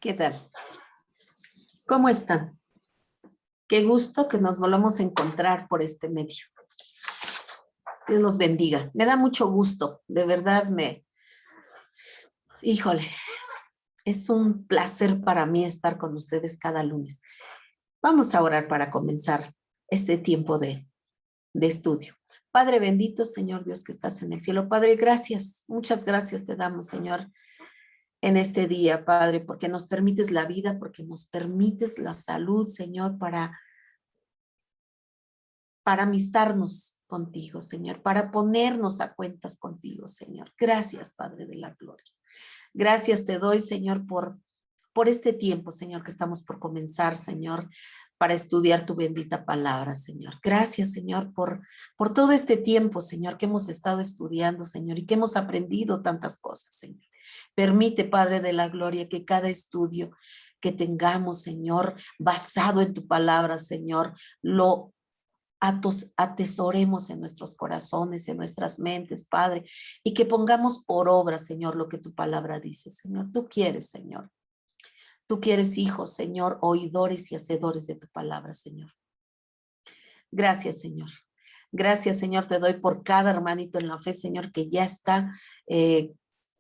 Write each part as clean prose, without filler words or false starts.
¿Qué tal? ¿Cómo están? Qué gusto que nos volvamos a encontrar por este medio. Dios los bendiga. Me da mucho gusto, de verdad híjole, es un placer para mí estar con ustedes cada lunes. Vamos a orar para comenzar este tiempo de estudio. Padre bendito, Señor Dios que estás en el cielo. Padre, gracias, muchas gracias te damos, Señor, en este día, Padre, porque nos permites la vida, porque nos permites la salud, Señor, para amistarnos contigo, Señor, para ponernos a cuentas contigo, Señor. Gracias, Padre de la Gloria. Gracias te doy, Señor, por este tiempo, Señor, que estamos por comenzar, Señor, para estudiar tu bendita palabra, Señor. Gracias, Señor, por todo este tiempo, Señor, que hemos estado estudiando, Señor, y que hemos aprendido tantas cosas, Señor. Permite, Padre de la Gloria, que cada estudio que tengamos, Señor, basado en tu palabra, Señor, lo atesoremos en nuestros corazones, en nuestras mentes, Padre, y que pongamos por obra, Señor, lo que tu palabra dice, Señor. Tú quieres, Señor. Tú quieres hijos, Señor, oidores y hacedores de tu palabra, Señor. Gracias, Señor. Gracias, Señor, te doy por cada hermanito en la fe, Señor, que ya está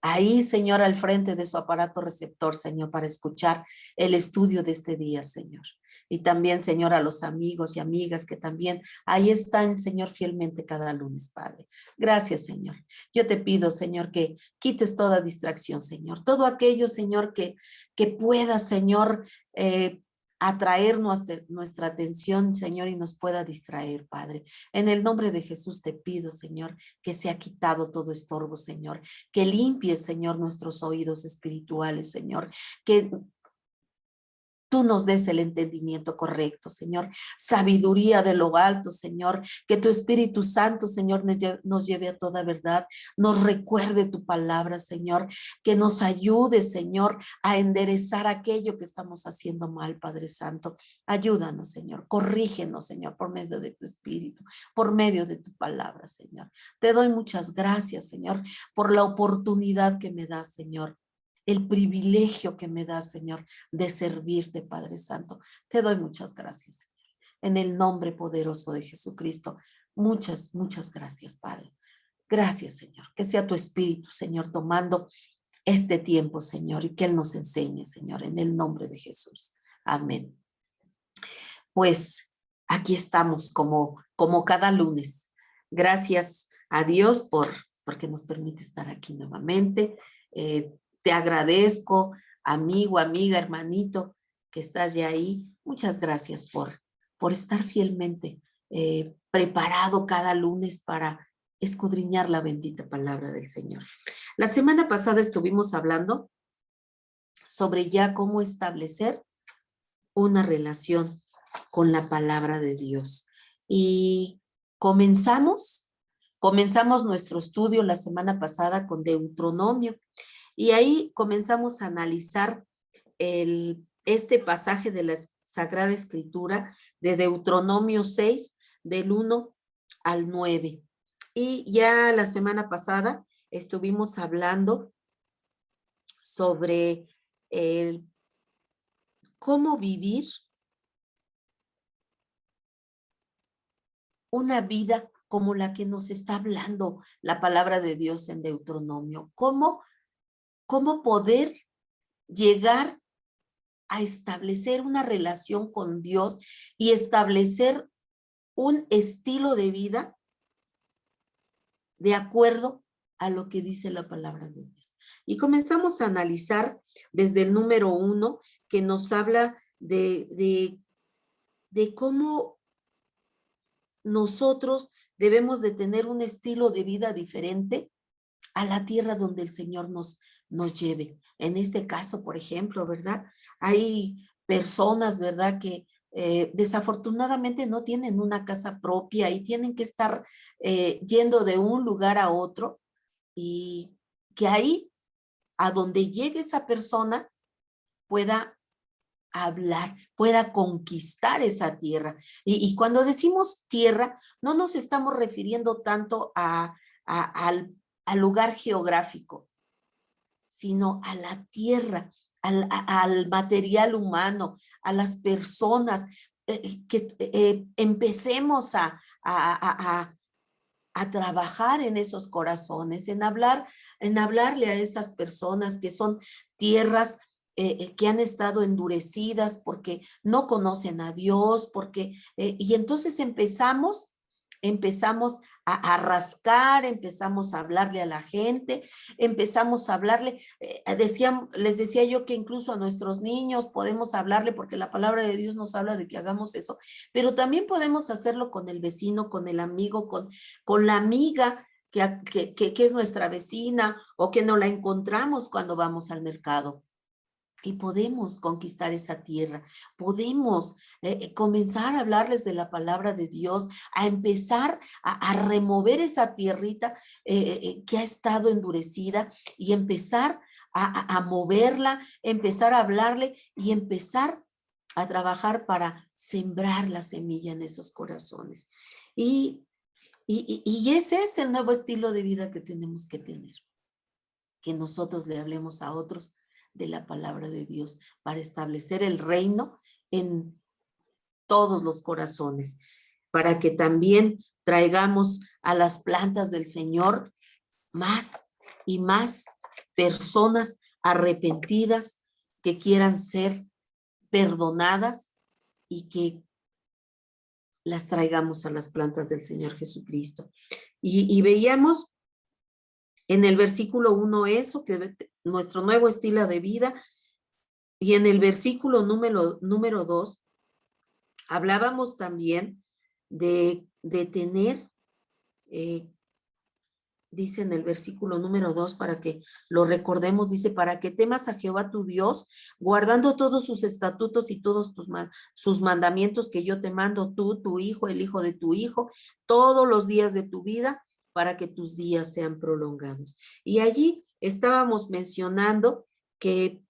ahí, Señor, al frente de su aparato receptor, Señor, para escuchar el estudio de este día, Señor. Y también, Señor, a los amigos y amigas que también ahí están, Señor, fielmente cada lunes, Padre. Gracias, Señor. Yo te pido, Señor, que quites toda distracción, Señor. Todo aquello, Señor, que pueda, Señor, atraer nuestra atención, Señor, y nos pueda distraer, Padre. En el nombre de Jesús te pido, Señor, que se ha quitado todo estorbo, Señor. Que limpies, Señor, nuestros oídos espirituales, Señor. Que tú nos des el entendimiento correcto, Señor. Sabiduría de lo alto, Señor. Que tu Espíritu Santo, Señor, nos lleve a toda verdad. Nos recuerde tu palabra, Señor. Que nos ayude, Señor, a enderezar aquello que estamos haciendo mal, Padre Santo. Ayúdanos, Señor. Corrígenos, Señor, por medio de tu Espíritu, por medio de tu palabra, Señor. Te doy muchas gracias, Señor, por la oportunidad que me das, Señor. El privilegio que me das, Señor, de servirte, Padre Santo. Te doy muchas gracias, Señor. En el nombre poderoso de Jesucristo, muchas, muchas gracias, Padre. Gracias, Señor. Que sea tu Espíritu, Señor, tomando este tiempo, Señor, y que Él nos enseñe, Señor, en el nombre de Jesús. Amén. Pues aquí estamos como cada lunes. Gracias a Dios porque nos permite estar aquí nuevamente. Te agradezco, amigo, amiga, hermanito, que estás ya ahí. Muchas gracias por estar fielmente preparado cada lunes para escudriñar la bendita palabra del Señor. La semana pasada estuvimos hablando sobre ya cómo establecer una relación con la palabra de Dios. Y comenzamos nuestro estudio la semana pasada con Deuteronomio. Y ahí comenzamos a analizar este pasaje de la Sagrada Escritura de Deuteronomio 6, del 1 al 9. Y ya la semana pasada estuvimos hablando sobre cómo vivir una vida como la que nos está hablando la palabra de Dios en Deuteronomio. ¿Cómo poder llegar a establecer una relación con Dios y establecer un estilo de vida de acuerdo a lo que dice la palabra de Dios? Y comenzamos a analizar desde el número 1, que nos habla de cómo nosotros debemos de tener un estilo de vida diferente a la tierra donde el Señor nos lleve. En este caso, por ejemplo, ¿verdad? Hay personas, ¿verdad?, que desafortunadamente no tienen una casa propia y tienen que estar yendo de un lugar a otro, y que ahí, a donde llegue esa persona, pueda hablar, pueda conquistar esa tierra. Y cuando decimos tierra, no nos estamos refiriendo tanto al lugar geográfico, sino a la tierra, al material humano, a las personas, que empecemos a trabajar en esos corazones, en hablarle a esas personas que son tierras que han estado endurecidas porque no conocen a Dios, y entonces empezamos a rascar, empezamos a hablarle a la gente, empezamos a hablarle, les decía yo que incluso a nuestros niños podemos hablarle porque la palabra de Dios nos habla de que hagamos eso, pero también podemos hacerlo con el vecino, con el amigo, con la amiga que es nuestra vecina o que no la encontramos cuando vamos al mercado. Y podemos conquistar esa tierra, podemos comenzar a hablarles de la palabra de Dios, a empezar a remover esa tierrita que ha estado endurecida y empezar a moverla, empezar a hablarle y empezar a trabajar para sembrar la semilla en esos corazones. Y ese es el nuevo estilo de vida que tenemos que tener, que nosotros le hablemos a otros de la palabra de Dios para establecer el reino en todos los corazones, para que también traigamos a las plantas del Señor más y más personas arrepentidas que quieran ser perdonadas y que las traigamos a las plantas del Señor Jesucristo. Y veíamos en el versículo 1 eso, que nuestro nuevo estilo de vida, y en el versículo número 2 hablábamos también de tener, dice en el versículo número 2, para que lo recordemos, dice, para que temas a Jehová tu Dios, guardando todos sus estatutos y todos sus mandamientos que yo te mando, tú, tu hijo, el hijo de tu hijo, todos los días de tu vida, para que tus días sean prolongados. Y allí estábamos mencionando que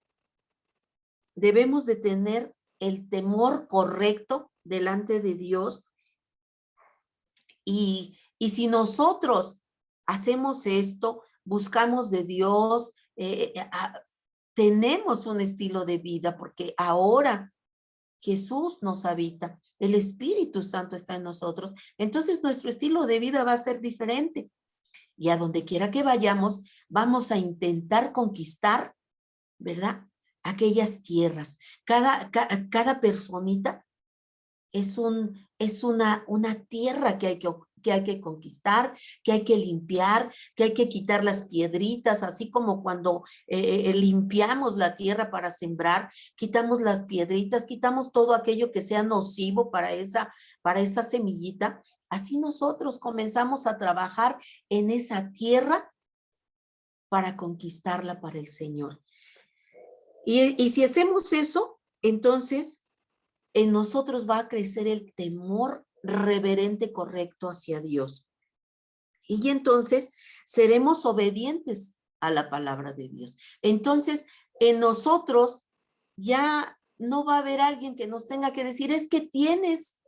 debemos de tener el temor correcto delante de Dios, y si nosotros hacemos esto, buscamos de Dios, tenemos un estilo de vida, porque ahora Jesús nos habita, el Espíritu Santo está en nosotros, entonces nuestro estilo de vida va a ser diferente. Y a donde quiera que vayamos, vamos a intentar conquistar, ¿verdad? Aquellas tierras. Cada personita es una tierra que hay que conquistar, que hay que limpiar, que hay que quitar las piedritas, así como cuando limpiamos la tierra para sembrar, quitamos las piedritas, quitamos todo aquello que sea nocivo para esa semillita. Así nosotros comenzamos a trabajar en esa tierra para conquistarla para el Señor. Y si hacemos eso, entonces en nosotros va a crecer el temor reverente correcto hacia Dios. Y entonces seremos obedientes a la palabra de Dios. Entonces, en nosotros ya no va a haber alguien que nos tenga que decir, es que tienes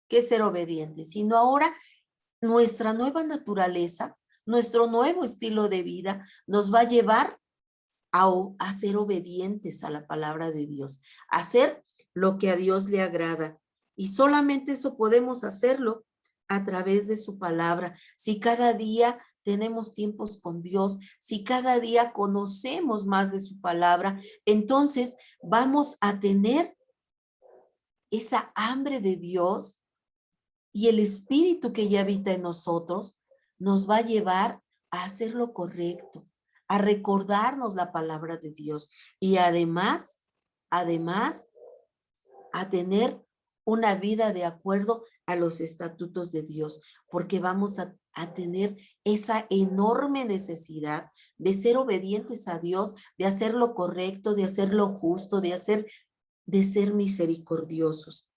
que ser obediente, sino ahora nuestra nueva naturaleza, nuestro nuevo estilo de vida nos va a llevar a ser obedientes a la palabra de Dios, a hacer lo que a Dios le agrada. Y solamente eso podemos hacerlo a través de su palabra. Si cada día tenemos tiempos con Dios, si cada día conocemos más de su palabra, entonces vamos a tener esa hambre de Dios, y el Espíritu que ya habita en nosotros nos va a llevar a hacer lo correcto, a recordarnos la palabra de Dios, y además, a tener una vida de acuerdo a los estatutos de Dios, porque vamos a tener esa enorme necesidad de ser obedientes a Dios, de hacer lo correcto, de hacer lo justo, de ser misericordiosos.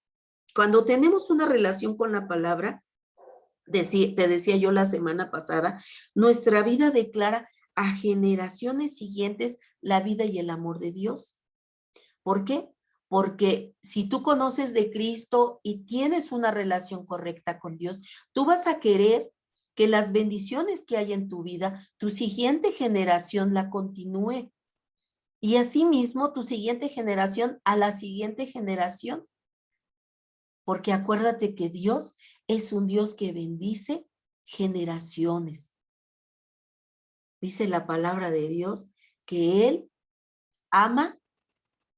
Cuando tenemos una relación con la palabra, te decía yo la semana pasada, nuestra vida declara a generaciones siguientes la vida y el amor de Dios. ¿Por qué? Porque si tú conoces de Cristo y tienes una relación correcta con Dios, tú vas a querer que las bendiciones que hay en tu vida, tu siguiente generación la continúe. Y asimismo tu siguiente generación a la siguiente generación. Porque acuérdate que Dios es un Dios que bendice generaciones. Dice la palabra de Dios que Él ama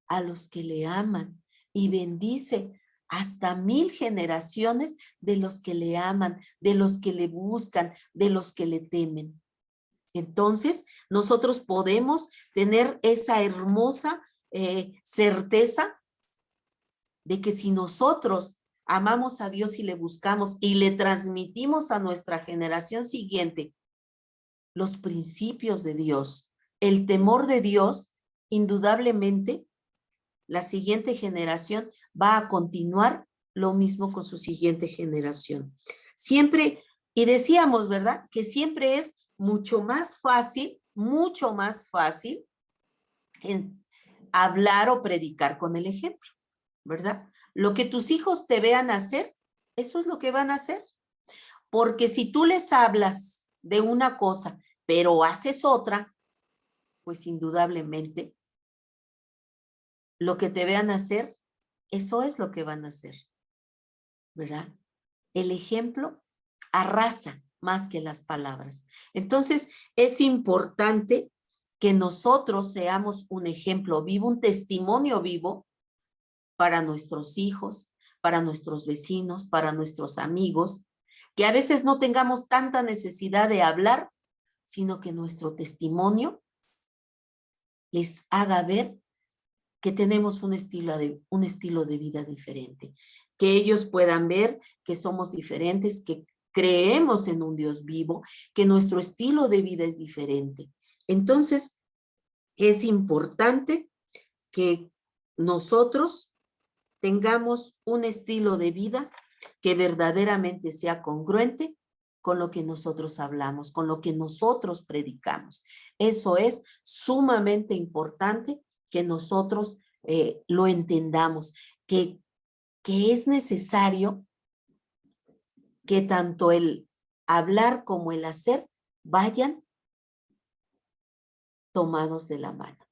a los que le aman y bendice hasta 1000 generaciones de los que le aman, de los que le buscan, de los que le temen. Entonces, nosotros podemos tener esa hermosa certeza de que si nosotros amamos a Dios y le buscamos y le transmitimos a nuestra generación siguiente los principios de Dios, el temor de Dios, indudablemente la siguiente generación va a continuar lo mismo con su siguiente generación. Siempre, y decíamos, ¿verdad? Que siempre es mucho más fácil en hablar o predicar con el ejemplo, ¿verdad? Lo que tus hijos te vean hacer, eso es lo que van a hacer. Porque si tú les hablas de una cosa, pero haces otra, pues indudablemente lo que te vean hacer, eso es lo que van a hacer, ¿verdad? El ejemplo arrasa más que las palabras. Entonces, es importante que nosotros seamos un ejemplo vivo, un testimonio vivo para nuestros hijos, para nuestros vecinos, para nuestros amigos, que a veces no tengamos tanta necesidad de hablar, sino que nuestro testimonio les haga ver que tenemos un estilo de vida diferente, que ellos puedan ver que somos diferentes, que creemos en un Dios vivo, que nuestro estilo de vida es diferente. Entonces, es importante que nosotros tengamos un estilo de vida que verdaderamente sea congruente con lo que nosotros hablamos, con lo que nosotros predicamos. Eso es sumamente importante que nosotros lo entendamos, que es necesario que tanto el hablar como el hacer vayan tomados de la mano.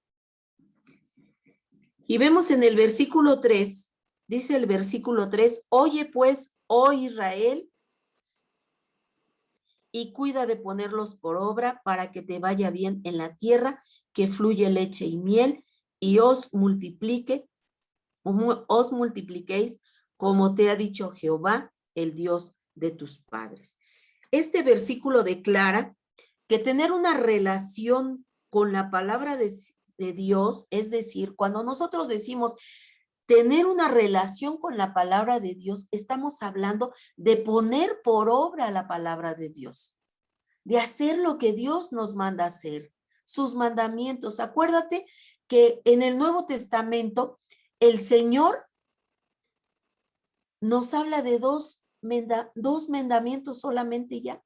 Y vemos en el versículo 3, dice el versículo 3, oye pues, oh Israel, y cuida de ponerlos por obra para que te vaya bien en la tierra, que fluye leche y miel, y os multipliquéis como te ha dicho Jehová, el Dios de tus padres. Este versículo declara que tener una relación con la palabra de Dios, es decir, cuando nosotros decimos tener una relación con la palabra de Dios, estamos hablando de poner por obra la palabra de Dios, de hacer lo que Dios nos manda hacer, sus mandamientos. Acuérdate que en el Nuevo Testamento el Señor nos habla de dos mandamientos solamente ya.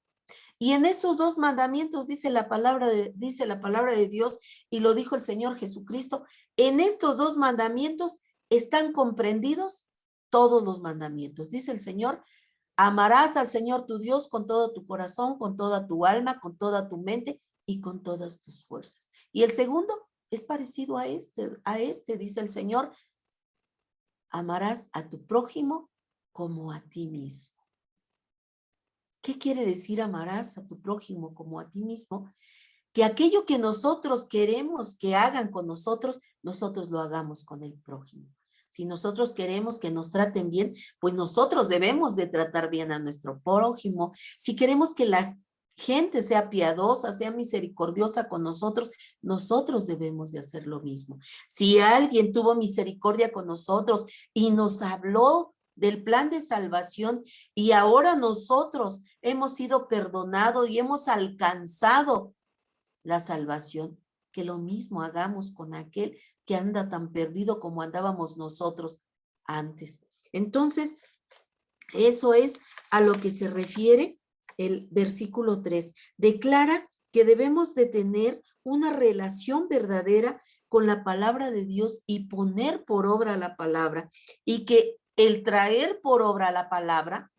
Y en esos dos mandamientos dice la palabra de Dios, y lo dijo el Señor Jesucristo, en estos dos mandamientos están comprendidos todos los mandamientos. Dice el Señor, amarás al Señor tu Dios con todo tu corazón, con toda tu alma, con toda tu mente y con todas tus fuerzas. Y el segundo es parecido a este, dice el Señor, amarás a tu prójimo como a ti mismo. ¿Qué quiere decir amarás a tu prójimo como a ti mismo? Que aquello que nosotros queremos que hagan con nosotros, nosotros lo hagamos con el prójimo. Si nosotros queremos que nos traten bien, pues nosotros debemos de tratar bien a nuestro prójimo. Si queremos que la gente sea piadosa, sea misericordiosa con nosotros, nosotros debemos de hacer lo mismo. Si alguien tuvo misericordia con nosotros y nos habló del plan de salvación y ahora nosotros hemos sido perdonados y hemos alcanzado la salvación, que lo mismo hagamos con aquel que anda tan perdido como andábamos nosotros antes. Entonces, eso es a lo que se refiere el versículo 3. Declara que debemos de tener una relación verdadera con la palabra de Dios y poner por obra la palabra, y que el traer por obra la palabra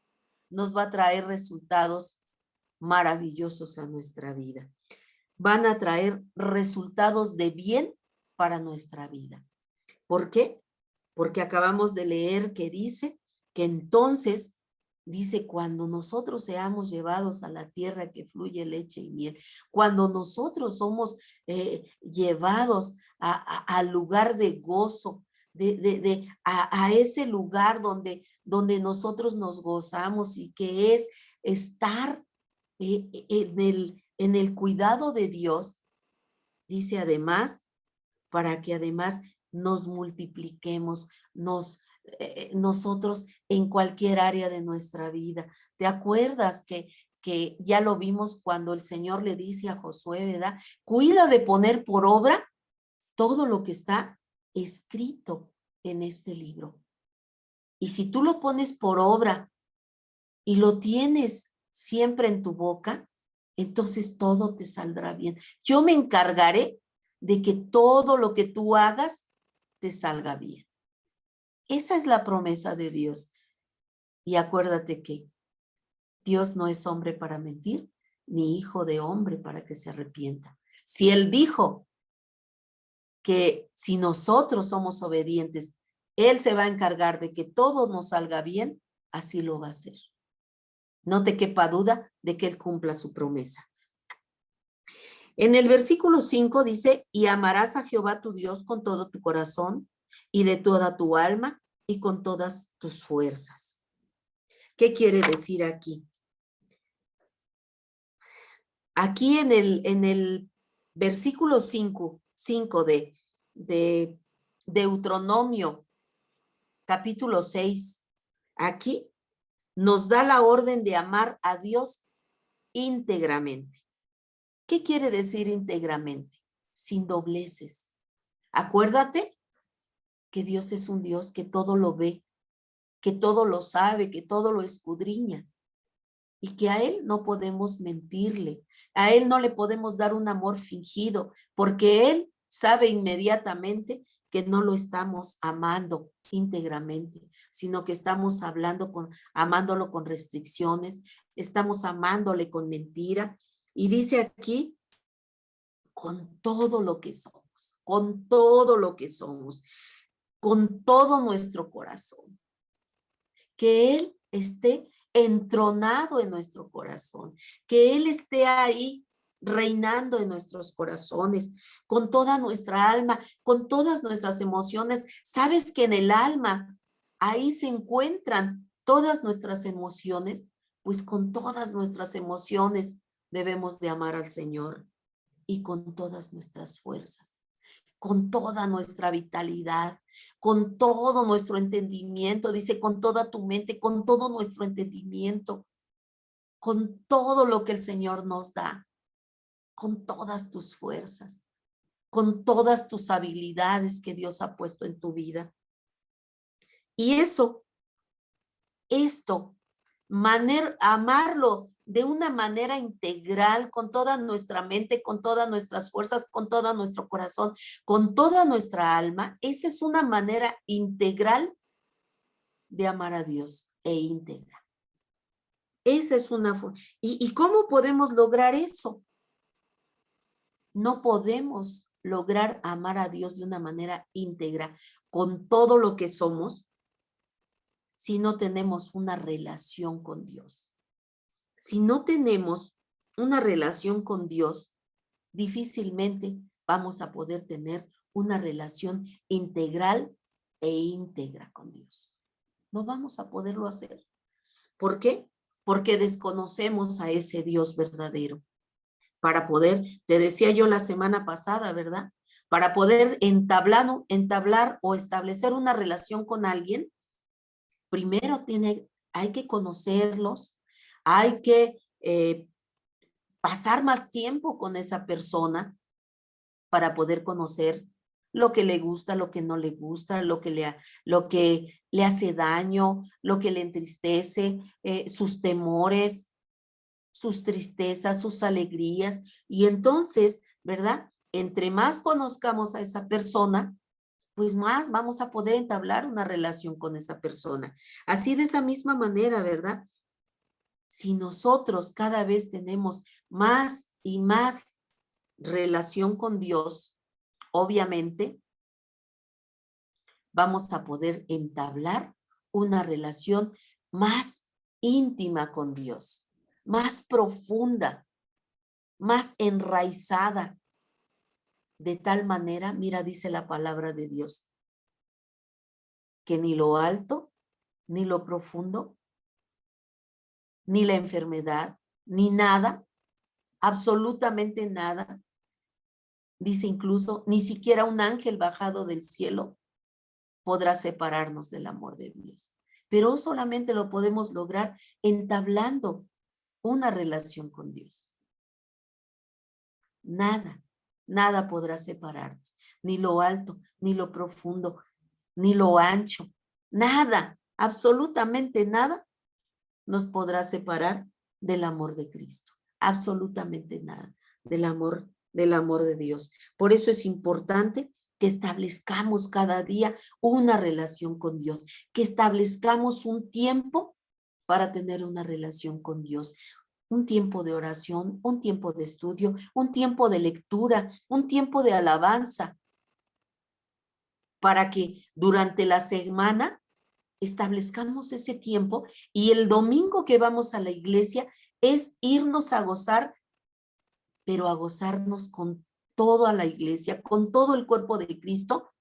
nos va a traer resultados maravillosos a nuestra vida. Van a traer resultados de bien para nuestra vida. ¿Por qué? Porque acabamos de leer que dice que entonces, dice, cuando nosotros seamos llevados a la tierra que fluye leche y miel, cuando nosotros somos llevados al lugar de gozo, a ese lugar donde nosotros nos gozamos y que es estar en el cuidado de Dios, dice además, para que además nos multipliquemos, nosotros en cualquier área de nuestra vida. ¿Te acuerdas que ya lo vimos cuando el Señor le dice a Josué, ¿verdad? Cuida de poner por obra todo lo que está escrito en este libro. Y si tú lo pones por obra y lo tienes siempre en tu boca, entonces todo te saldrá bien. Yo me encargaré de que todo lo que tú hagas te salga bien. Esa es la promesa de Dios. Y acuérdate que Dios no es hombre para mentir, ni hijo de hombre para que se arrepienta. Si Él dijo que si nosotros somos obedientes, Él se va a encargar de que todo nos salga bien, así lo va a hacer. No te quepa duda de que Él cumpla su promesa. En el versículo 5 dice, y amarás a Jehová tu Dios con todo tu corazón y de toda tu alma y con todas tus fuerzas. ¿Qué quiere decir aquí? Aquí en el versículo 5 de Deuteronomio, capítulo 6, aquí nos da la orden de amar a Dios íntegramente. ¿Qué quiere decir íntegramente? Sin dobleces. Acuérdate que Dios es un Dios que todo lo ve, que todo lo sabe, que todo lo escudriña y que a Él no podemos mentirle, a Él no le podemos dar un amor fingido, porque Él sabe inmediatamente que no lo estamos amando íntegramente, sino que estamos amándolo con restricciones, estamos amándole con mentira. Y dice aquí, con todo lo que somos, con todo lo que somos, con todo nuestro corazón. Que Él esté entronado en nuestro corazón, que Él esté ahí reinando en nuestros corazones, con toda nuestra alma, con todas nuestras emociones. Sabes que en el alma, ahí se encuentran todas nuestras emociones, pues con todas nuestras emociones debemos de amar al Señor y con todas nuestras fuerzas, con toda nuestra vitalidad, con todo nuestro entendimiento, dice, con toda tu mente, con todo nuestro entendimiento, con todo lo que el Señor nos da, con todas tus fuerzas, con todas tus habilidades que Dios ha puesto en tu vida. Y amarlo de una manera integral, con toda nuestra mente, con todas nuestras fuerzas, con todo nuestro corazón, con toda nuestra alma, esa es una manera integral de amar a Dios e íntegra. Esa es una forma. ¿Y cómo podemos lograr eso? No podemos lograr amar a Dios de una manera íntegra con todo lo que somos si no tenemos una relación con Dios. Si no tenemos una relación con Dios, difícilmente vamos a poder tener una relación integral e íntegra con Dios. No vamos a poderlo hacer. ¿Por qué? Porque desconocemos a ese Dios verdadero. Para poder, te decía yo la semana pasada, ¿verdad? Para poder entablar o establecer una relación con alguien, primero hay que conocerlos, hay que pasar más tiempo con esa persona para poder conocer lo que le gusta, lo que no le gusta, lo que le hace daño, lo que le entristece, sus temores, sus tristezas, sus alegrías. Y entonces, ¿verdad? Entre más conozcamos a esa persona, pues más vamos a poder entablar una relación con esa persona. Así de esa misma manera, ¿verdad? Si nosotros cada vez tenemos más y más relación con Dios, obviamente vamos a poder entablar una relación más íntima con Dios, más profunda, más enraizada. De tal manera, mira, dice la palabra de Dios, que ni lo alto, ni lo profundo, ni la enfermedad, ni nada, absolutamente nada, dice incluso, ni siquiera un ángel bajado del cielo podrá separarnos del amor de Dios. Pero solamente lo podemos lograr entablando una relación con Dios. Nada, nada podrá separarnos, ni lo alto, ni lo profundo, ni lo ancho, nada, absolutamente nada nos podrá separar del amor de Cristo, absolutamente nada, del amor de Dios. Por eso es importante que establezcamos cada día una relación con Dios, que establezcamos un tiempo para tener una relación con Dios, un tiempo de oración, un tiempo de estudio, un tiempo de lectura, un tiempo de alabanza, para que durante la semana establezcamos ese tiempo y el domingo que vamos a la iglesia es irnos a gozar, pero a gozarnos con toda la iglesia, con todo el cuerpo de Cristo,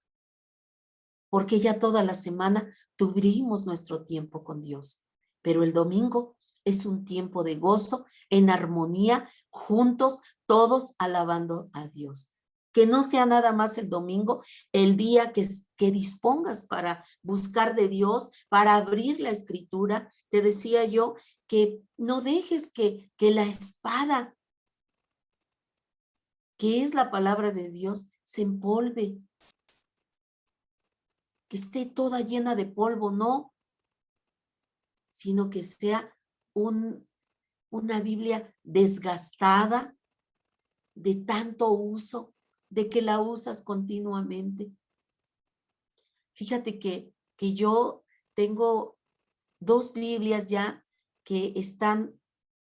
porque ya toda la semana tuvimos nuestro tiempo con Dios. Pero el domingo es un tiempo de gozo, en armonía, juntos, todos alabando a Dios. Que no sea nada más el domingo, el día que dispongas para buscar de Dios, para abrir la escritura. Te decía yo que no dejes que la espada, que es la palabra de Dios, se empolve, que esté toda llena de polvo, no, sino que sea una Biblia desgastada de tanto uso, de que la usas continuamente. Fíjate que yo tengo 2 Biblias ya que están,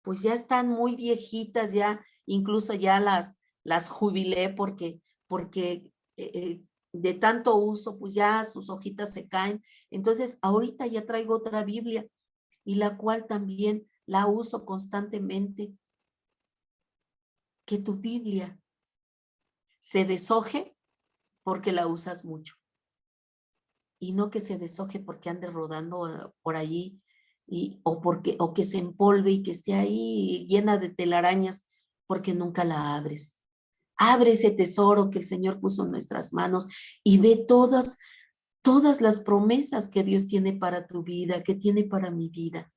pues ya están muy viejitas, ya incluso ya las jubilé porque de tanto uso, pues ya sus hojitas se caen. Entonces, ahorita ya traigo otra Biblia y la cual también la uso constantemente. Que tu Biblia se deshoje porque la usas mucho y no que se deshoje porque ande rodando por allí o que se empolve y que esté ahí llena de telarañas porque nunca la abres. Abre ese tesoro que el Señor puso en nuestras manos y ve todas las promesas que Dios tiene para tu vida, que tiene para mi vida.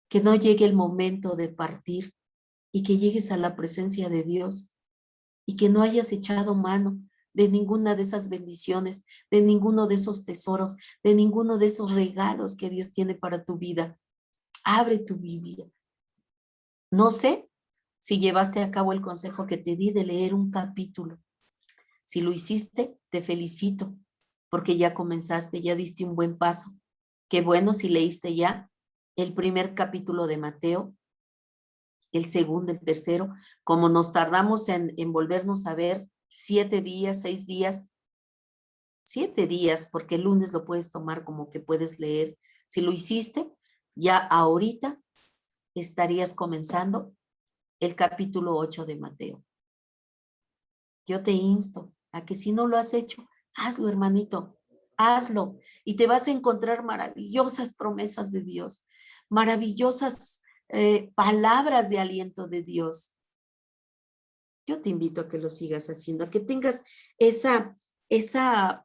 Que no llegue el momento de partir y que llegues a la presencia de Dios y que no hayas echado mano de ninguna de esas bendiciones, de ninguno de esos tesoros, de ninguno de esos regalos que Dios tiene para tu vida. Abre tu Biblia. No sé si llevaste a cabo el consejo que te di de leer un capítulo. Si lo hiciste, te felicito, porque ya comenzaste, ya diste un buen paso. Qué bueno si leíste ya el primer capítulo de Mateo, el segundo, el tercero, como nos tardamos en volvernos a ver 7 días, 6 días, 7 días, porque el lunes lo puedes tomar como que puedes leer. Si lo hiciste, ya ahorita estarías comenzando el capítulo 8 de Mateo. Yo te insto a que si no lo has hecho, hazlo, hermanito, hazlo y te vas a encontrar maravillosas promesas de Dios, maravillosas palabras de aliento de Dios. Yo te invito a que lo sigas haciendo, a que tengas esa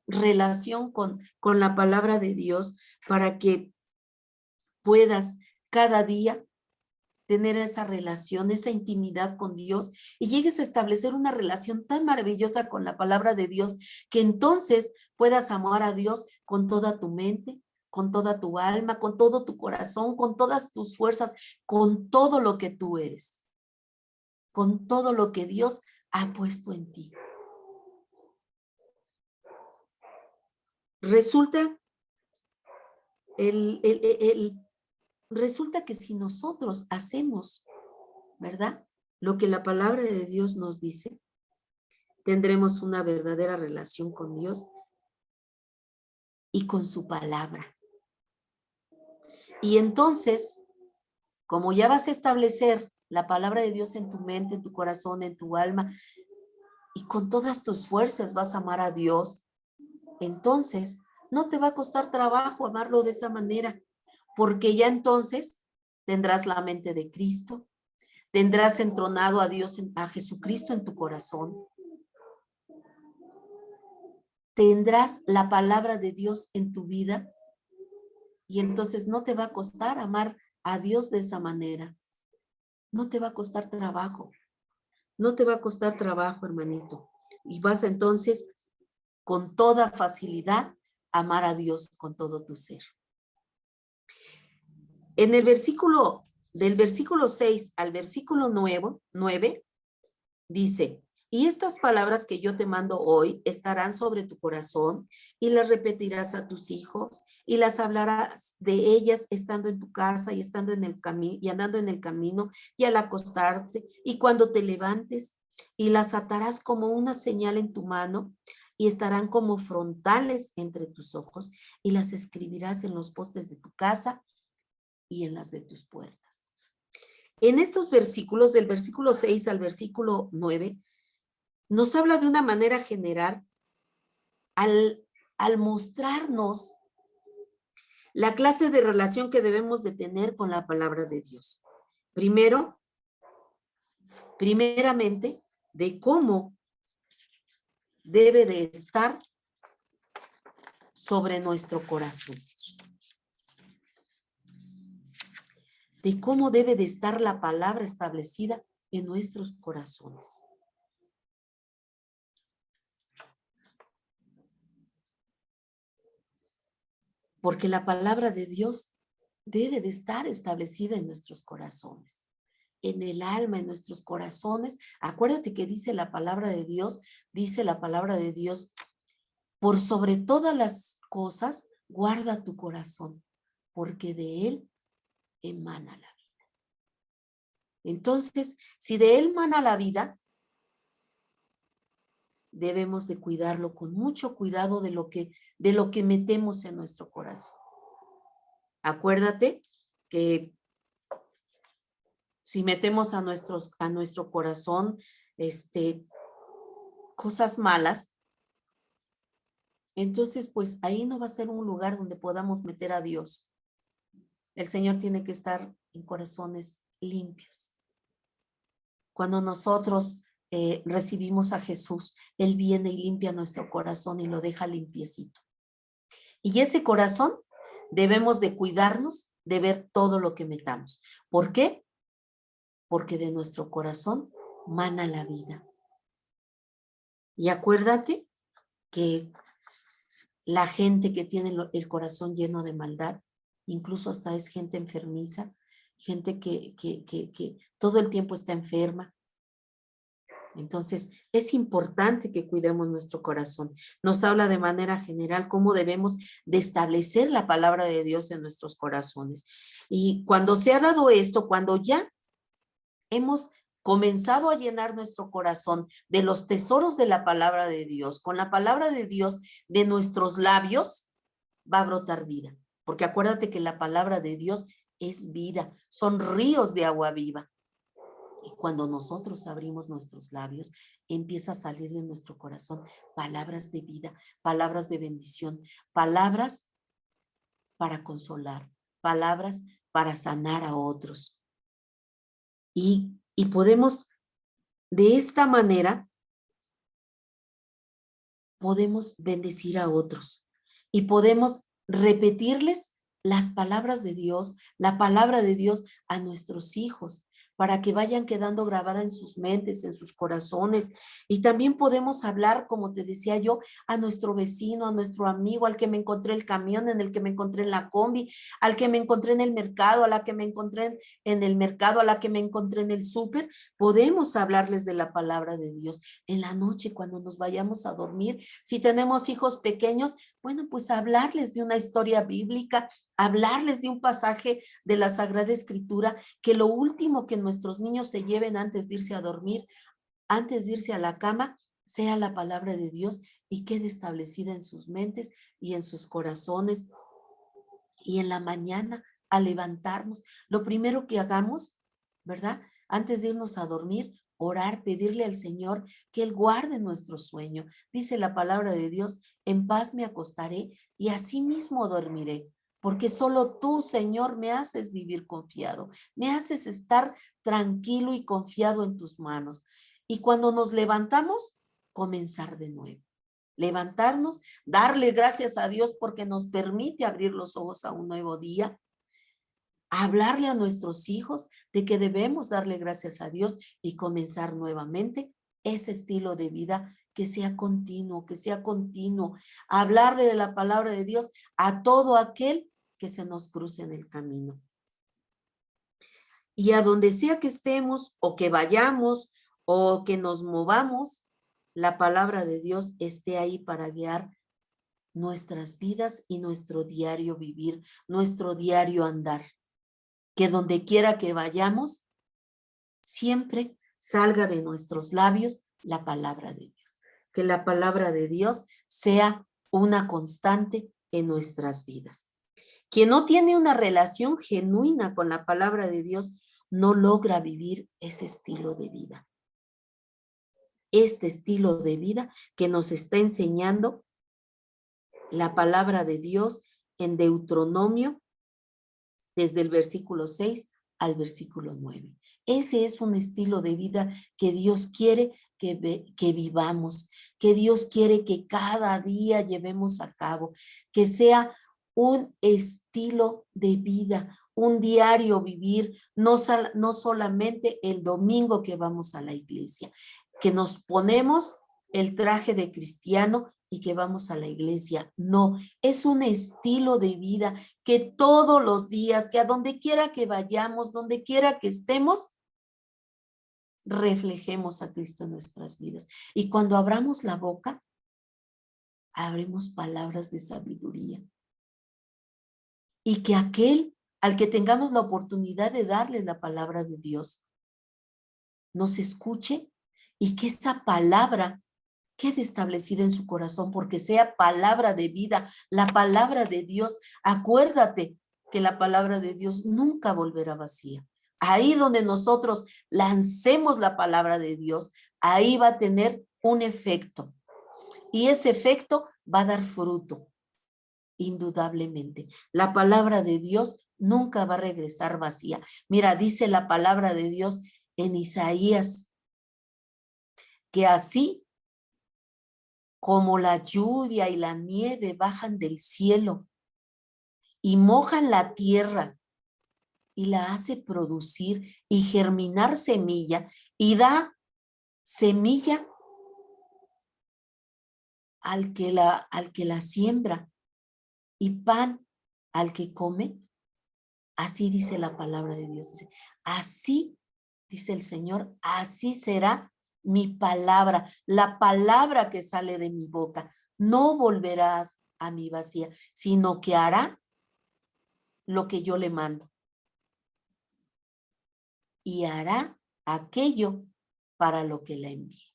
relación con la palabra de Dios para que puedas cada día tener esa relación, esa intimidad con Dios y llegues a establecer una relación tan maravillosa con la palabra de Dios que entonces puedas amar a Dios con toda tu mente, con toda tu alma, con todo tu corazón, con todas tus fuerzas, con todo lo que tú eres, con todo lo que Dios ha puesto en ti. Resulta resulta que si nosotros hacemos, ¿verdad?, lo que la palabra de Dios nos dice, tendremos una verdadera relación con Dios y con su palabra. Y entonces, como ya vas a establecer la palabra de Dios en tu mente, en tu corazón, en tu alma, y con todas tus fuerzas vas a amar a Dios, entonces no te va a costar trabajo amarlo de esa manera, porque ya entonces tendrás la mente de Cristo, tendrás entronado a Dios, a Jesucristo en tu corazón, tendrás la palabra de Dios en tu vida, y entonces no te va a costar amar a Dios de esa manera. No te va a costar trabajo. No te va a costar trabajo, hermanito. Y vas entonces con toda facilidad a amar a Dios con todo tu ser. En el versículo, del versículo 6 al versículo 9 dice, y estas palabras que yo te mando hoy estarán sobre tu corazón y las repetirás a tus hijos y las hablarás de ellas estando en tu casa y estando en el camino y andando en el camino y al acostarte y cuando te levantes, y las atarás como una señal en tu mano y estarán como frontales entre tus ojos y las escribirás en los postes de tu casa y en las de tus puertas. En estos versículos, del versículo 6 al versículo 9, nos habla de una manera general al mostrarnos la clase de relación que debemos de tener con la palabra de Dios. Primeramente, de cómo debe de estar sobre nuestro corazón. De cómo debe de estar la palabra establecida en nuestros corazones. Porque la palabra de Dios debe de estar establecida en nuestros corazones, en el alma, en nuestros corazones. Acuérdate que dice la palabra de Dios, por sobre todas las cosas, guarda tu corazón, porque de él emana la vida. Entonces, si de él emana la vida, debemos de cuidarlo con mucho cuidado de lo que metemos en nuestro corazón. Acuérdate que si metemos a nuestro corazón cosas malas, entonces pues ahí no va a ser un lugar donde podamos meter a Dios. El Señor tiene que estar en corazones limpios. Cuando nosotros recibimos a Jesús, Él viene y limpia nuestro corazón y lo deja limpiecito. Y ese corazón debemos de cuidarnos de ver todo lo que metamos. ¿Por qué? Porque de nuestro corazón mana la vida. Y acuérdate que la gente que tiene el corazón lleno de maldad, incluso hasta es gente enfermiza, gente que todo el tiempo está enferma. Entonces, es importante que cuidemos nuestro corazón. Nos habla de manera general cómo debemos de establecer la palabra de Dios en nuestros corazones. Y cuando se ha dado esto, cuando ya hemos comenzado a llenar nuestro corazón de los tesoros de la palabra de Dios, con la palabra de Dios de nuestros labios, va a brotar vida. Porque acuérdate que la palabra de Dios es vida, son ríos de agua viva. Y cuando nosotros abrimos nuestros labios, empieza a salir de nuestro corazón palabras de vida, palabras de bendición, palabras para consolar, palabras para sanar a otros. Y podemos, de esta manera, podemos bendecir a otros y podemos repetirles las palabras de Dios, la palabra de Dios a nuestros hijos, para que vayan quedando grabada en sus mentes, en sus corazones. Y también podemos hablar, como te decía yo, a nuestro vecino, a nuestro amigo, al que me encontré el camión, en el que me encontré en la combi, al que me encontré en el mercado, a la que me encontré en el mercado, a la que me encontré en el súper. Podemos hablarles de la palabra de Dios. En la noche, cuando nos vayamos a dormir, si tenemos hijos pequeños, bueno, pues hablarles de una historia bíblica, hablarles de un pasaje de la Sagrada Escritura, que lo último que nuestros niños se lleven antes de irse a dormir, antes de irse a la cama, sea la palabra de Dios y quede establecida en sus mentes y en sus corazones. Y en la mañana, al levantarnos, lo primero que hagamos, ¿verdad? Antes de irnos a dormir, orar, pedirle al Señor que Él guarde nuestro sueño. Dice la palabra de Dios, en paz me acostaré y así mismo dormiré. Porque solo tú, Señor, me haces vivir confiado, me haces estar tranquilo y confiado en tus manos. Y cuando nos levantamos, comenzar de nuevo. Levantarnos, darle gracias a Dios porque nos permite abrir los ojos a un nuevo día, hablarle a nuestros hijos de que debemos darle gracias a Dios y comenzar nuevamente ese estilo de vida que sea continuo, hablarle de la palabra de Dios a todo aquel que se nos cruce en el camino. Y a donde sea que estemos o que vayamos o que nos movamos, la palabra de Dios esté ahí para guiar nuestras vidas y nuestro diario vivir, nuestro diario andar. Que donde quiera que vayamos, siempre salga de nuestros labios la palabra de Dios. Que la palabra de Dios sea una constante en nuestras vidas. Quien no tiene una relación genuina con la palabra de Dios no logra vivir ese estilo de vida. Este estilo de vida que nos está enseñando la palabra de Dios en Deuteronomio, desde el versículo 6 al versículo 9. Ese es un estilo de vida que Dios quiere que vivamos, que Dios quiere que cada día llevemos a cabo, que sea un estilo de vida, un diario vivir, no solamente el domingo que vamos a la iglesia, que nos ponemos el traje de cristiano y que vamos a la iglesia. No, es un estilo de vida que todos los días, que a donde quiera que vayamos, donde quiera que estemos, reflejemos a Cristo en nuestras vidas. Y cuando abramos la boca, abremos palabras de sabiduría. Y que aquel al que tengamos la oportunidad de darle la palabra de Dios, nos escuche y que esa palabra quede establecida en su corazón porque sea palabra de vida, la palabra de Dios. Acuérdate que la palabra de Dios nunca volverá vacía. Ahí donde nosotros lancemos la palabra de Dios, ahí va a tener un efecto. Y ese efecto va a dar fruto, indudablemente. La palabra de Dios nunca va a regresar vacía. Mira, dice la palabra de Dios en Isaías, que así como la lluvia y la nieve bajan del cielo y mojan la tierra y la hace producir y germinar semilla y da semilla al que la siembra y pan al que come. Así dice la palabra de Dios. Así dice el Señor, así será mi palabra, la palabra que sale de mi boca. No volverás a mi vacía, sino que hará lo que yo le mando. Y hará aquello para lo que la envíe.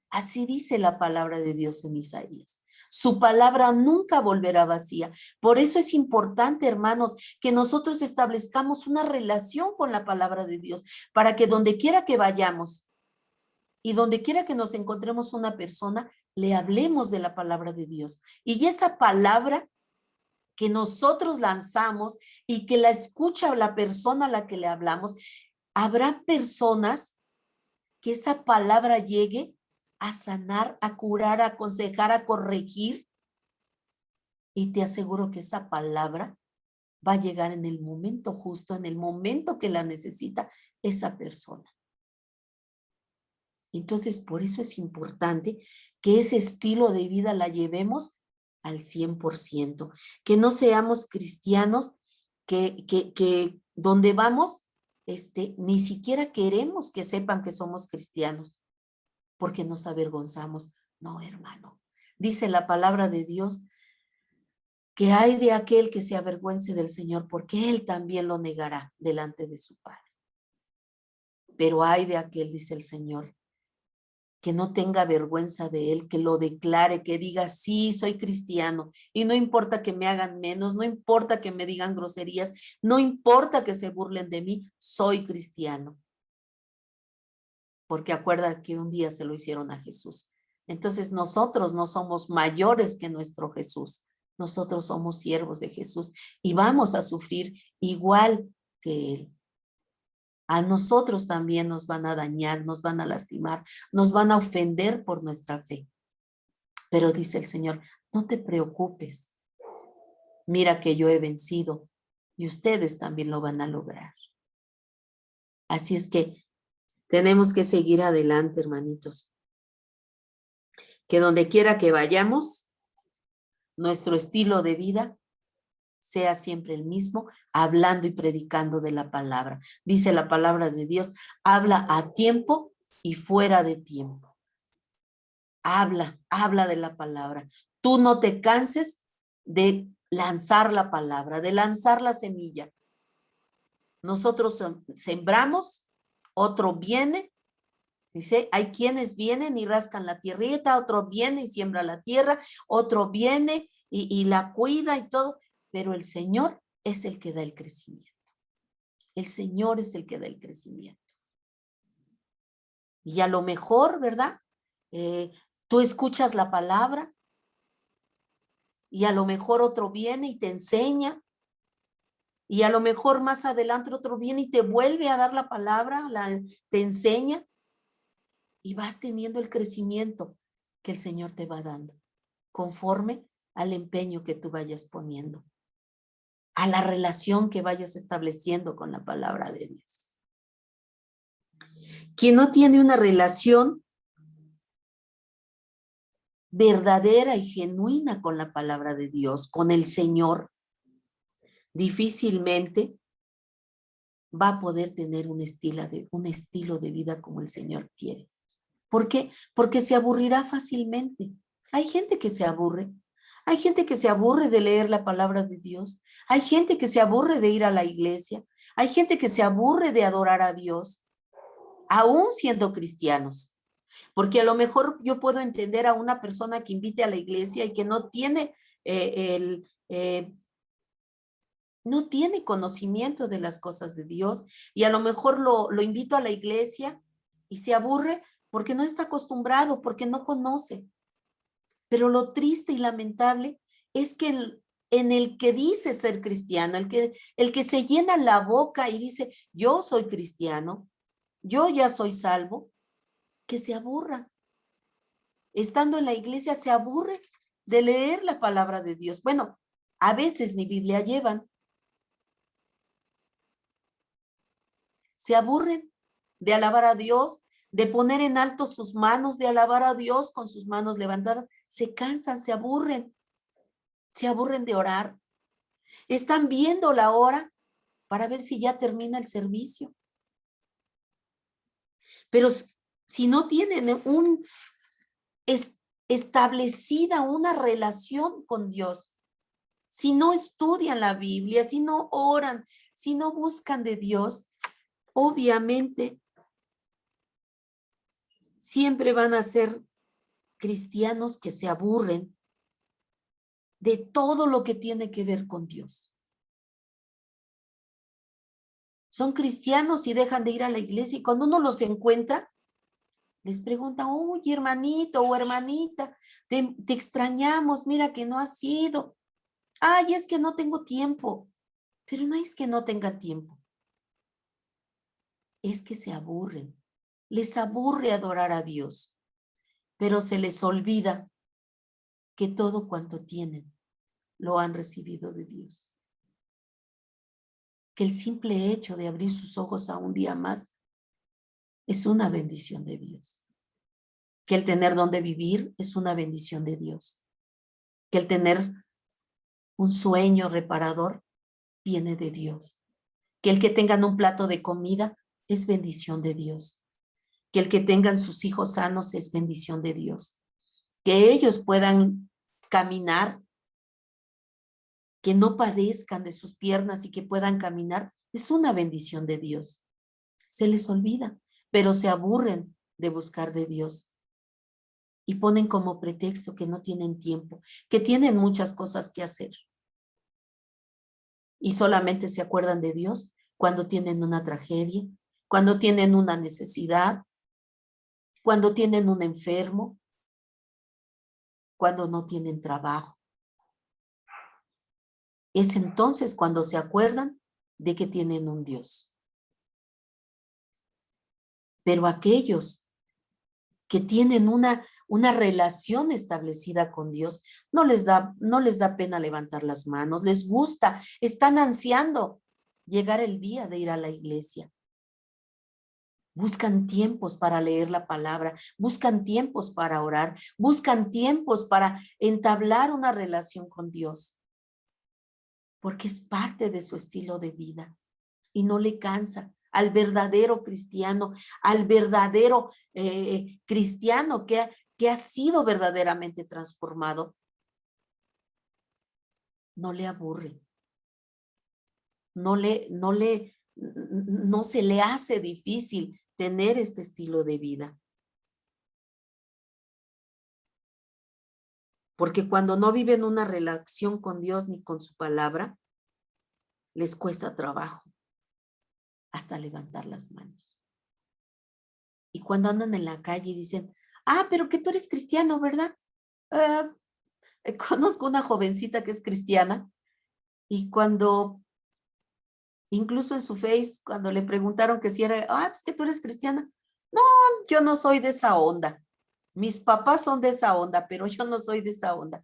Así dice la palabra de Dios en Isaías. Su palabra nunca volverá vacía. Por eso es importante, hermanos, que nosotros establezcamos una relación con la palabra de Dios, para que donde quiera que vayamos y donde quiera que nos encontremos una persona, le hablemos de la palabra de Dios. Y esa palabra que nosotros lanzamos y que la escucha la persona a la que le hablamos, habrá personas que esa palabra llegue a sanar, a curar, a aconsejar, a corregir. Y te aseguro que esa palabra va a llegar en el momento justo, en el momento que la necesita esa persona. Entonces, por eso es importante que ese estilo de vida la llevemos al 100%, que no seamos cristianos que donde vamos, ni siquiera queremos que sepan que somos cristianos, porque nos avergonzamos. No, hermano. Dice la palabra de Dios que hay de aquel que se avergüence del Señor, porque Él también lo negará delante de su Padre. Pero hay de aquel, dice el Señor, que no tenga vergüenza de él, que lo declare, que diga, sí, soy cristiano, y no importa que me hagan menos, no importa que me digan groserías, no importa que se burlen de mí, soy cristiano. Porque acuérdate que un día se lo hicieron a Jesús. Entonces nosotros no somos mayores que nuestro Jesús, nosotros somos siervos de Jesús y vamos a sufrir igual que él. A nosotros también nos van a dañar, nos van a lastimar, nos van a ofender por nuestra fe. Pero dice el Señor, no te preocupes. Mira que yo he vencido y ustedes también lo van a lograr. Así es que tenemos que seguir adelante, hermanitos. Que donde quiera que vayamos, nuestro estilo de vida sea siempre el mismo, hablando y predicando de la palabra. Dice la palabra de Dios, habla a tiempo y fuera de tiempo. Habla de la palabra. Tú no te canses de lanzar la palabra, de lanzar la semilla. Nosotros sembramos, otro viene, dice, hay quienes vienen y rascan la tierrita, otro viene y siembra la tierra, otro viene y la cuida y todo, pero el Señor es el que da el crecimiento. El Señor es el que da el crecimiento. Y a lo mejor, ¿verdad? Tú escuchas la palabra y a lo mejor otro viene y te enseña y a lo mejor más adelante otro viene y te vuelve a dar la palabra, te enseña y vas teniendo el crecimiento que el Señor te va dando conforme al empeño que tú vayas poniendo, a la relación que vayas estableciendo con la palabra de Dios. Quien no tiene una relación verdadera y genuina con la palabra de Dios, con el Señor, difícilmente va a poder tener un estilo de vida como el Señor quiere. ¿Por qué? Porque se aburrirá fácilmente. Hay gente que se aburre. Hay gente que se aburre de leer la palabra de Dios. Hay gente que se aburre de ir a la iglesia. Hay gente que se aburre de adorar a Dios, aún siendo cristianos. Porque a lo mejor yo puedo entender a una persona que invite a la iglesia y que no tiene no tiene conocimiento de las cosas de Dios y a lo mejor lo invito a la iglesia y se aburre porque no está acostumbrado, porque no conoce. Pero lo triste y lamentable es que en el que dice ser cristiano, el que se llena la boca y dice, yo soy cristiano, yo ya soy salvo, que se aburra. Estando en la iglesia se aburre de leer la palabra de Dios. Bueno, a veces ni Biblia llevan. Se aburren de alabar a Dios, de poner en alto sus manos, de alabar a Dios con sus manos levantadas. Se cansan, se aburren de orar. Están viendo la hora para ver si ya termina el servicio. Pero si no tienen establecida una relación con Dios, si no estudian la Biblia, si no oran, si no buscan de Dios, obviamente siempre van a ser cristianos que se aburren de todo lo que tiene que ver con Dios. Son cristianos y dejan de ir a la iglesia y cuando uno los encuentra, les preguntan, oye, hermanito o hermanita, te extrañamos, mira que no has ido. Ay, es que no tengo tiempo. Pero no es que no tenga tiempo. Es que se aburren. Les aburre adorar a Dios, pero se les olvida que todo cuanto tienen lo han recibido de Dios. Que el simple hecho de abrir sus ojos a un día más es una bendición de Dios. Que el tener donde vivir es una bendición de Dios. Que el tener un sueño reparador viene de Dios. Que el que tengan un plato de comida es bendición de Dios. Que el que tengan sus hijos sanos es bendición de Dios. Que ellos puedan caminar, que no padezcan de sus piernas y que puedan caminar, es una bendición de Dios. Se les olvida, pero se aburren de buscar de Dios. y ponen como pretexto que no tienen tiempo, que tienen muchas cosas que hacer. Y solamente se acuerdan de Dios cuando tienen una tragedia, cuando tienen una necesidad, cuando tienen un enfermo, cuando no tienen trabajo. Es entonces cuando se acuerdan de que tienen un Dios. Pero aquellos que tienen una relación establecida con Dios, no les da pena levantar las manos, les gusta, están ansiando llegar el día de ir a la iglesia. Buscan tiempos para leer la palabra, buscan tiempos para orar, buscan tiempos para entablar una relación con Dios, porque es parte de su estilo de vida y no le cansa. Al verdadero cristiano, al verdadero cristiano que ha sido verdaderamente transformado, no le aburre, no se le hace difícil tener este estilo de vida. Porque cuando no viven una relación con Dios ni con su palabra, les cuesta trabajo hasta levantar las manos. Y cuando andan en la calle y dicen, pero que tú eres cristiano, ¿verdad? Conozco una jovencita que es cristiana y cuando, incluso en su Face, cuando le preguntaron que si era, pues que tú eres cristiana. No, yo no soy de esa onda. Mis papás son de esa onda, pero yo no soy de esa onda.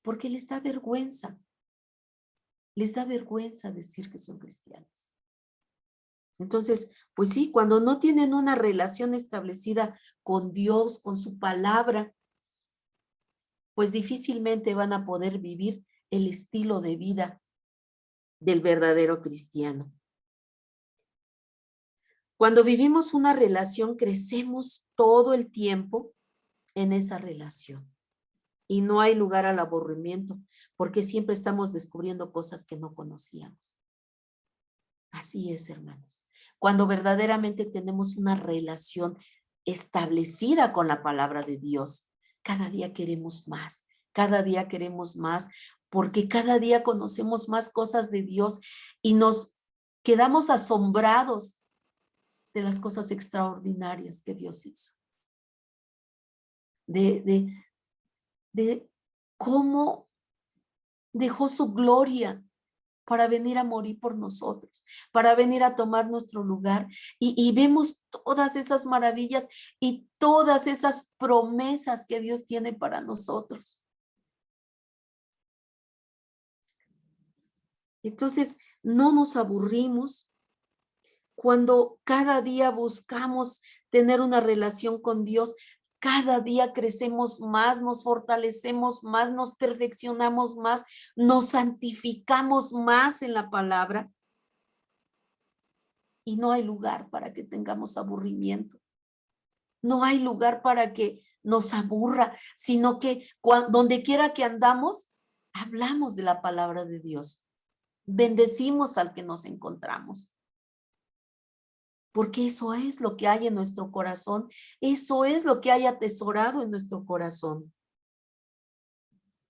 Porque les da vergüenza. Les da vergüenza decir que son cristianos. Entonces, pues sí, cuando no tienen una relación establecida con Dios, con su palabra, pues difícilmente van a poder vivir el estilo de vida del verdadero cristiano. Cuando vivimos una relación, crecemos todo el tiempo en esa relación. Y no hay lugar al aburrimiento, porque siempre estamos descubriendo cosas que no conocíamos. Así es, hermanos. Cuando verdaderamente tenemos una relación establecida con la palabra de Dios, cada día queremos más, porque cada día conocemos más cosas de Dios y nos quedamos asombrados de las cosas extraordinarias que Dios hizo. De cómo dejó su gloria para venir a morir por nosotros, para venir a tomar nuestro lugar. Y vemos todas esas maravillas y todas esas promesas que Dios tiene para nosotros. Entonces, no nos aburrimos cuando cada día buscamos tener una relación con Dios. Cada día crecemos más, nos fortalecemos más, nos perfeccionamos más, nos santificamos más en la palabra. Y no hay lugar para que tengamos aburrimiento. No hay lugar para que nos aburra, sino que donde quiera que andamos, hablamos de la palabra de Dios. Bendecimos al que nos encontramos. Porque eso es lo que hay en nuestro corazón. Eso es lo que hay atesorado en nuestro corazón.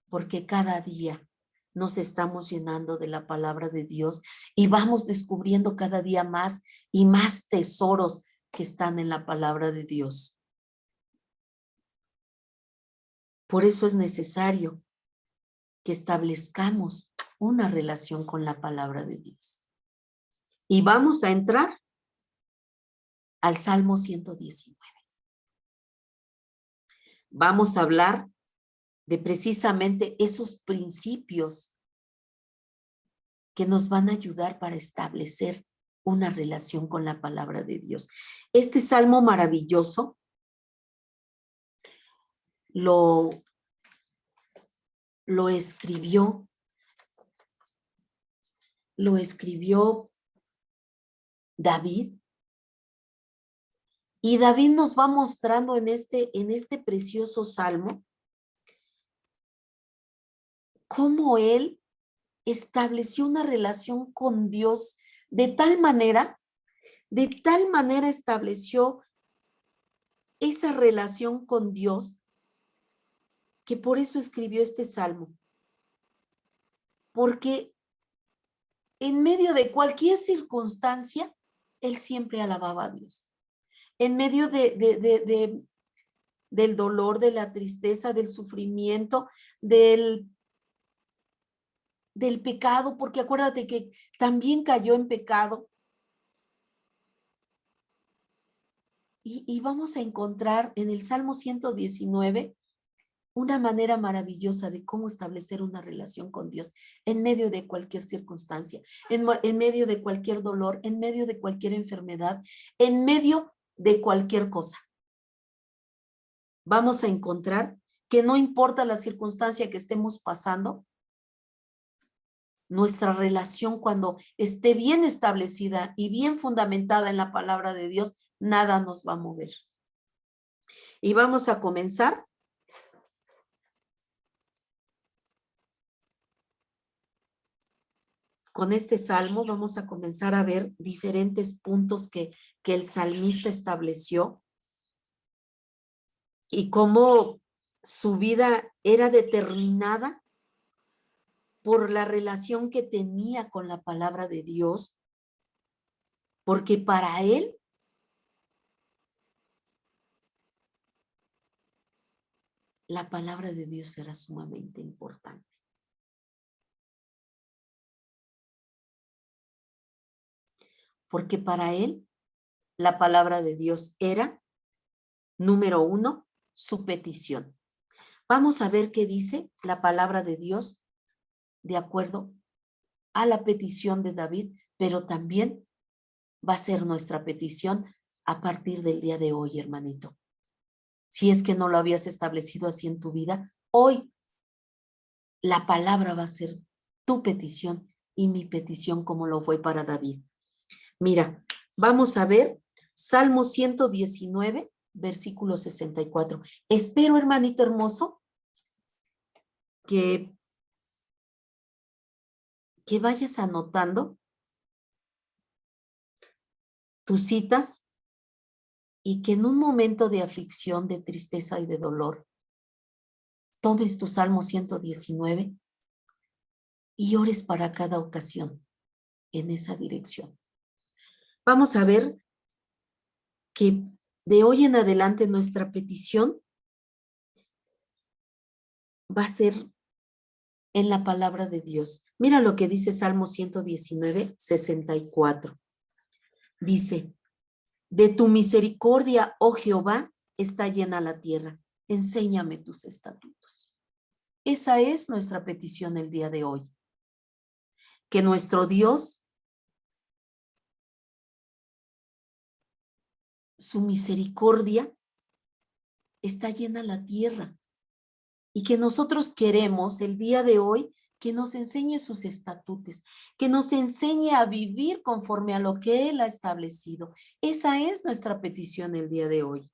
Porque cada día nos estamos llenando de la palabra de Dios y vamos descubriendo cada día más y más tesoros que están en la palabra de Dios. Por eso es necesario que establezcamos una relación con la palabra de Dios. Y vamos a entrar al Salmo 119. Vamos a hablar de precisamente esos principios que nos van a ayudar para establecer una relación con la palabra de Dios. Este salmo maravilloso lo escribió David. Y David nos va mostrando en este precioso salmo cómo él estableció una relación con Dios de tal manera estableció esa relación con Dios que por eso escribió este salmo, porque en medio de cualquier circunstancia, él siempre alababa a Dios. En medio del dolor, de la tristeza, del sufrimiento, del pecado, porque acuérdate que también cayó en pecado. Y vamos a encontrar en el Salmo 119 una manera maravillosa de cómo establecer una relación con Dios en medio de cualquier circunstancia, en medio de cualquier dolor, en medio de cualquier enfermedad, en medio de cualquier cosa. Vamos a encontrar que no importa la circunstancia que estemos pasando, nuestra relación cuando esté bien establecida y bien fundamentada en la palabra de Dios, nada nos va a mover. Y vamos a comenzar con este salmo. Vamos a comenzar a ver diferentes puntos que el salmista estableció y cómo su vida era determinada por la relación que tenía con la palabra de Dios, porque para él la palabra de Dios era sumamente importante. Porque para él la palabra de Dios era, número 1, su petición. Vamos a ver qué dice la palabra de Dios de acuerdo a la petición de David, pero también va a ser nuestra petición a partir del día de hoy, hermanito. Si es que no lo habías establecido así en tu vida, hoy la palabra va a ser tu petición y mi petición como lo fue para David. Mira, vamos a ver Salmo 119, versículo 64. Espero, hermanito hermoso, que vayas anotando tus citas y que en un momento de aflicción, de tristeza y de dolor, tomes tu Salmo 119 y ores para cada ocasión en esa dirección. Vamos a ver que de hoy en adelante nuestra petición va a ser en la palabra de Dios. Mira lo que dice Salmo 119, 64. Dice, de tu misericordia, oh Jehová, está llena la tierra. Enséñame tus estatutos. Esa es nuestra petición el día de hoy. Que nuestro Dios, su misericordia, está llena la tierra. Y que nosotros queremos el día de hoy que nos enseñe sus estatutos, que nos enseñe a vivir conforme a lo que Él ha establecido. Esa es nuestra petición el día de hoy.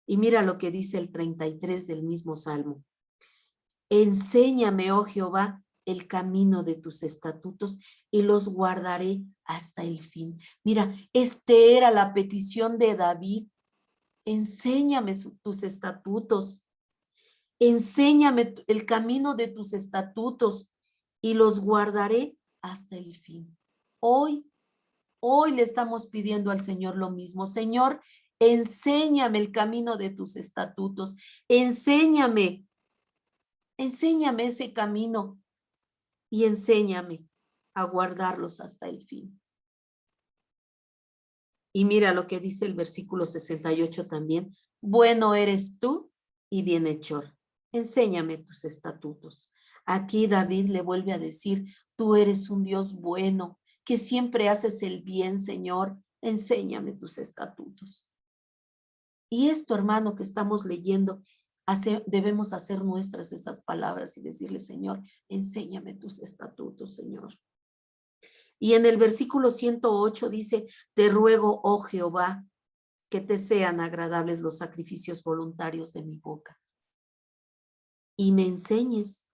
Y mira lo que dice el 33 del mismo Salmo. Enséñame, oh Jehová, el camino de tus estatutos y los guardaré hasta el fin. Mira, era la petición de David. Enséñame tus estatutos. Enséñame el camino de tus estatutos y los guardaré hasta el fin. Hoy le estamos pidiendo al Señor lo mismo. Señor, enséñame el camino de tus estatutos. Enséñame ese camino y enséñame a guardarlos hasta el fin. Y mira lo que dice el versículo 68 también. Bueno eres tú y bienhechor. Enséñame tus estatutos. Aquí David le vuelve a decir, tú eres un Dios bueno, que siempre haces el bien, Señor. Enséñame tus estatutos. Y esto, hermano, que estamos leyendo, debemos hacer nuestras esas palabras y decirle, Señor, enséñame tus estatutos, Señor. Y en el versículo 108 dice, te ruego, oh Jehová, que te sean agradables los sacrificios voluntarios de mi boca y me enseñes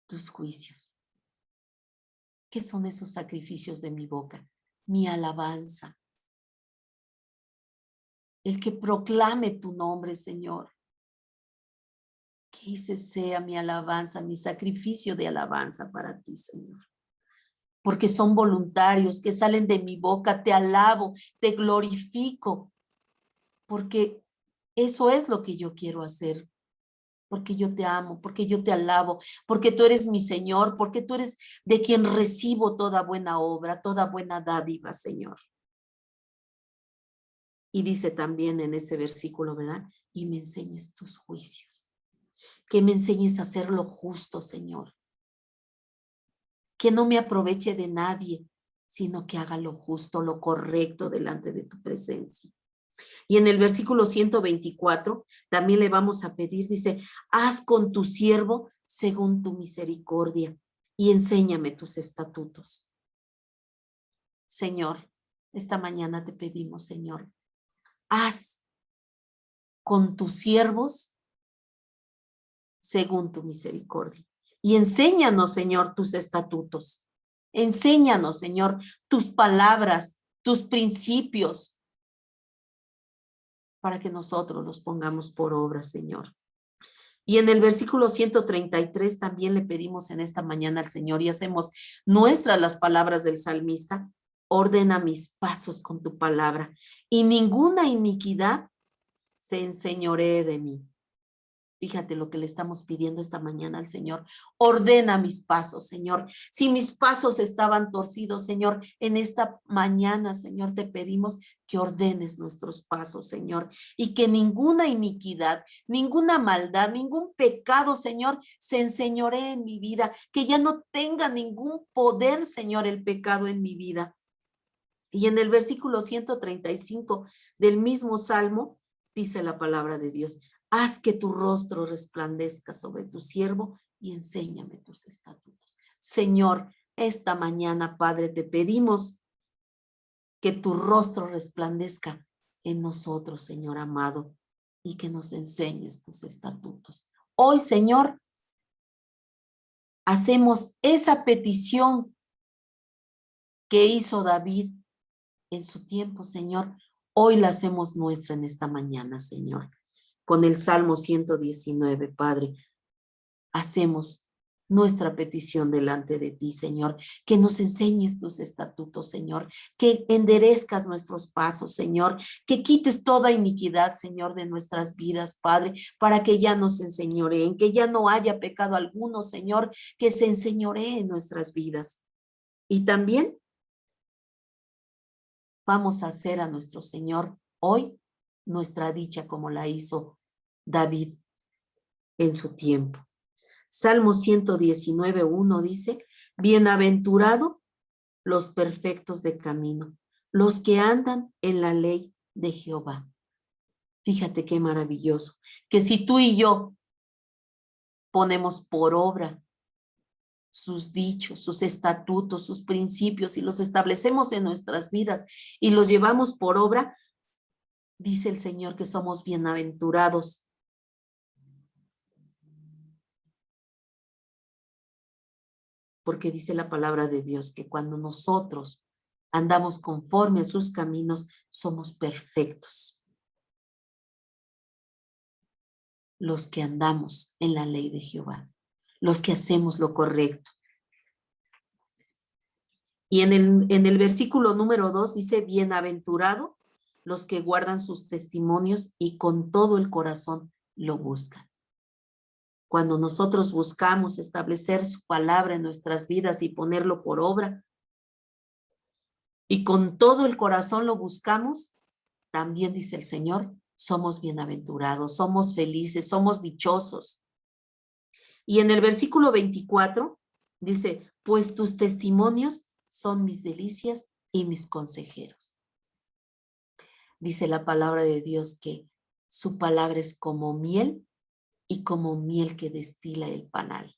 tus juicios. ¿Qué son esos sacrificios de mi boca? Mi alabanza. El que proclame tu nombre, Señor. Y ese sea mi alabanza, mi sacrificio de alabanza para ti, Señor. Porque son voluntarios que salen de mi boca, te alabo, te glorifico, porque eso es lo que yo quiero hacer, porque yo te amo, porque yo te alabo, porque tú eres mi Señor, porque tú eres de quien recibo toda buena obra, toda buena dádiva, Señor. Y dice también en ese versículo, ¿verdad? Y me enseñes tus juicios, que me enseñes a hacer lo justo, Señor. Que no me aproveche de nadie, sino que haga lo justo, lo correcto delante de tu presencia. Y en el versículo 124 también le vamos a pedir, dice, haz con tu siervo según tu misericordia y enséñame tus estatutos. Señor, esta mañana te pedimos, Señor, haz con tus siervos según tu misericordia. Y enséñanos, Señor, tus estatutos. Enséñanos, Señor, tus palabras, tus principios, para que nosotros los pongamos por obra, Señor. Y en el versículo 133 también le pedimos en esta mañana al Señor y hacemos nuestras las palabras del salmista. Ordena mis pasos con tu palabra y ninguna iniquidad se enseñoree de mí. Fíjate lo que le estamos pidiendo esta mañana al Señor. Ordena mis pasos, Señor. Si mis pasos estaban torcidos, Señor, en esta mañana, Señor, te pedimos que ordenes nuestros pasos, Señor, y que ninguna iniquidad, ninguna maldad, ningún pecado, Señor, se enseñoree en mi vida, que ya no tenga ningún poder, Señor, el pecado en mi vida. Y en el versículo 135 del mismo Salmo, dice la palabra de Dios, haz que tu rostro resplandezca sobre tu siervo y enséñame tus estatutos. Señor, esta mañana, Padre, te pedimos que tu rostro resplandezca en nosotros, Señor amado, y que nos enseñes tus estatutos. Hoy, Señor, hacemos esa petición que hizo David en su tiempo, Señor. Hoy la hacemos nuestra en esta mañana, Señor. Con el Salmo 119, Padre, hacemos nuestra petición delante de ti, Señor, que nos enseñes tus estatutos, Señor, que enderezcas nuestros pasos, Señor, que quites toda iniquidad, Señor, de nuestras vidas, Padre, para que ya nos enseñoreen, que ya no haya pecado alguno, Señor, que se enseñoree en nuestras vidas. Y también vamos a hacer a nuestro Señor hoy nuestra dicha como la hizo David en su tiempo. Salmo 119:1 dice, bienaventurado los perfectos de camino, los que andan en la ley de Jehová. Fíjate qué maravilloso, que si tú y yo ponemos por obra sus dichos, sus estatutos, sus principios y los establecemos en nuestras vidas y los llevamos por obra, dice el Señor que somos bienaventurados. Porque dice la palabra de Dios que cuando nosotros andamos conforme a sus caminos, somos perfectos. Los que andamos en la ley de Jehová, los que hacemos lo correcto. Y en el versículo número 2 dice, bienaventurado los que guardan sus testimonios y con todo el corazón lo buscan. Cuando nosotros buscamos establecer su palabra en nuestras vidas y ponerlo por obra, y con todo el corazón lo buscamos, también dice el Señor, somos bienaventurados, somos felices, somos dichosos. Y en el versículo 24 dice, pues tus testimonios son mis delicias y mis consejeros. Dice la palabra de Dios que su palabra es como miel y como miel que destila el panal.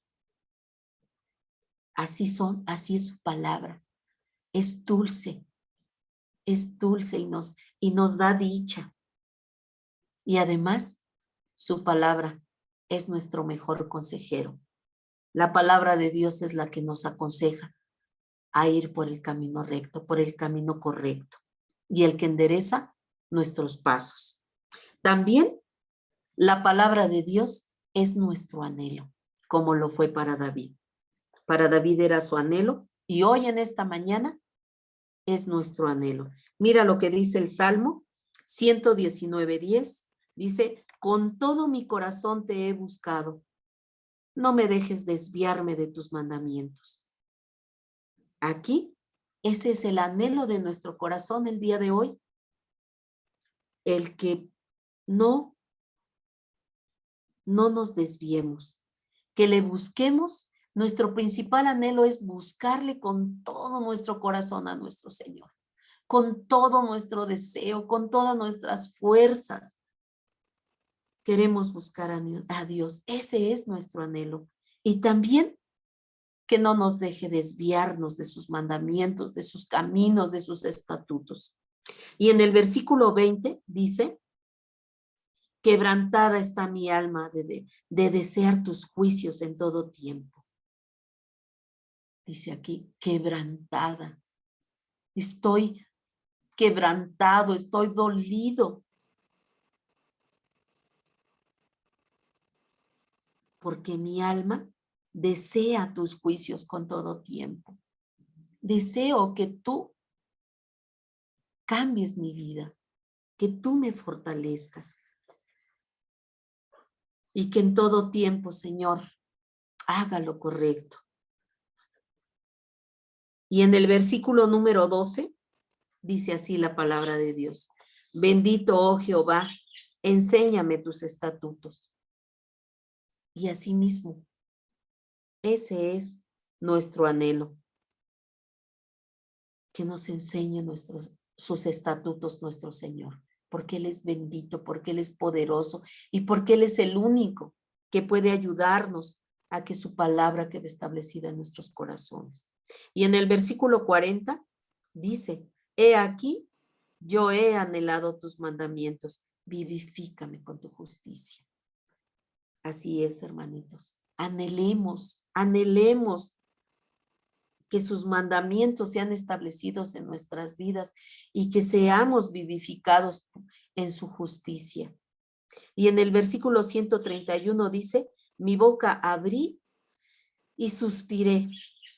Así es su palabra. Es dulce y nos da dicha. Y además, su palabra es nuestro mejor consejero. La palabra de Dios es la que nos aconseja a ir por el camino recto, por el camino correcto, y el que endereza nuestros pasos. También la palabra de Dios es nuestro anhelo, como lo fue para David. Para David era su anhelo y hoy en esta mañana es nuestro anhelo. Mira lo que dice el Salmo 119:10. Dice, con todo mi corazón te he buscado. No me dejes desviarme de tus mandamientos. Aquí, ese es el anhelo de nuestro corazón el día de hoy. El que no nos desviemos, que le busquemos. Nuestro principal anhelo es buscarle con todo nuestro corazón a nuestro Señor, con todo nuestro deseo, con todas nuestras fuerzas. Queremos buscar a Dios. Ese es nuestro anhelo. Y también que no nos deje desviarnos de sus mandamientos, de sus caminos, de sus estatutos. Y en el versículo 20 dice, quebrantada está mi alma de desear tus juicios en todo tiempo. Dice aquí, quebrantada. Estoy quebrantado, estoy dolido. Porque mi alma desea tus juicios con todo tiempo. Deseo que tú cambies mi vida, que tú me fortalezcas. Y que en todo tiempo, Señor, haga lo correcto. Y en el versículo número 12, dice así la palabra de Dios. Bendito, oh Jehová, enséñame tus estatutos. Y asimismo, ese es nuestro anhelo. Que nos enseñe sus estatutos nuestro Señor. Porque Él es bendito, porque Él es poderoso y porque Él es el único que puede ayudarnos a que su palabra quede establecida en nuestros corazones. Y en el versículo 40 dice, he aquí, yo he anhelado tus mandamientos, vivifícame con tu justicia. Así es, hermanitos. Anhelemos que sus mandamientos sean establecidos en nuestras vidas y que seamos vivificados en su justicia. Y en el versículo 131 dice, mi boca abrí y suspiré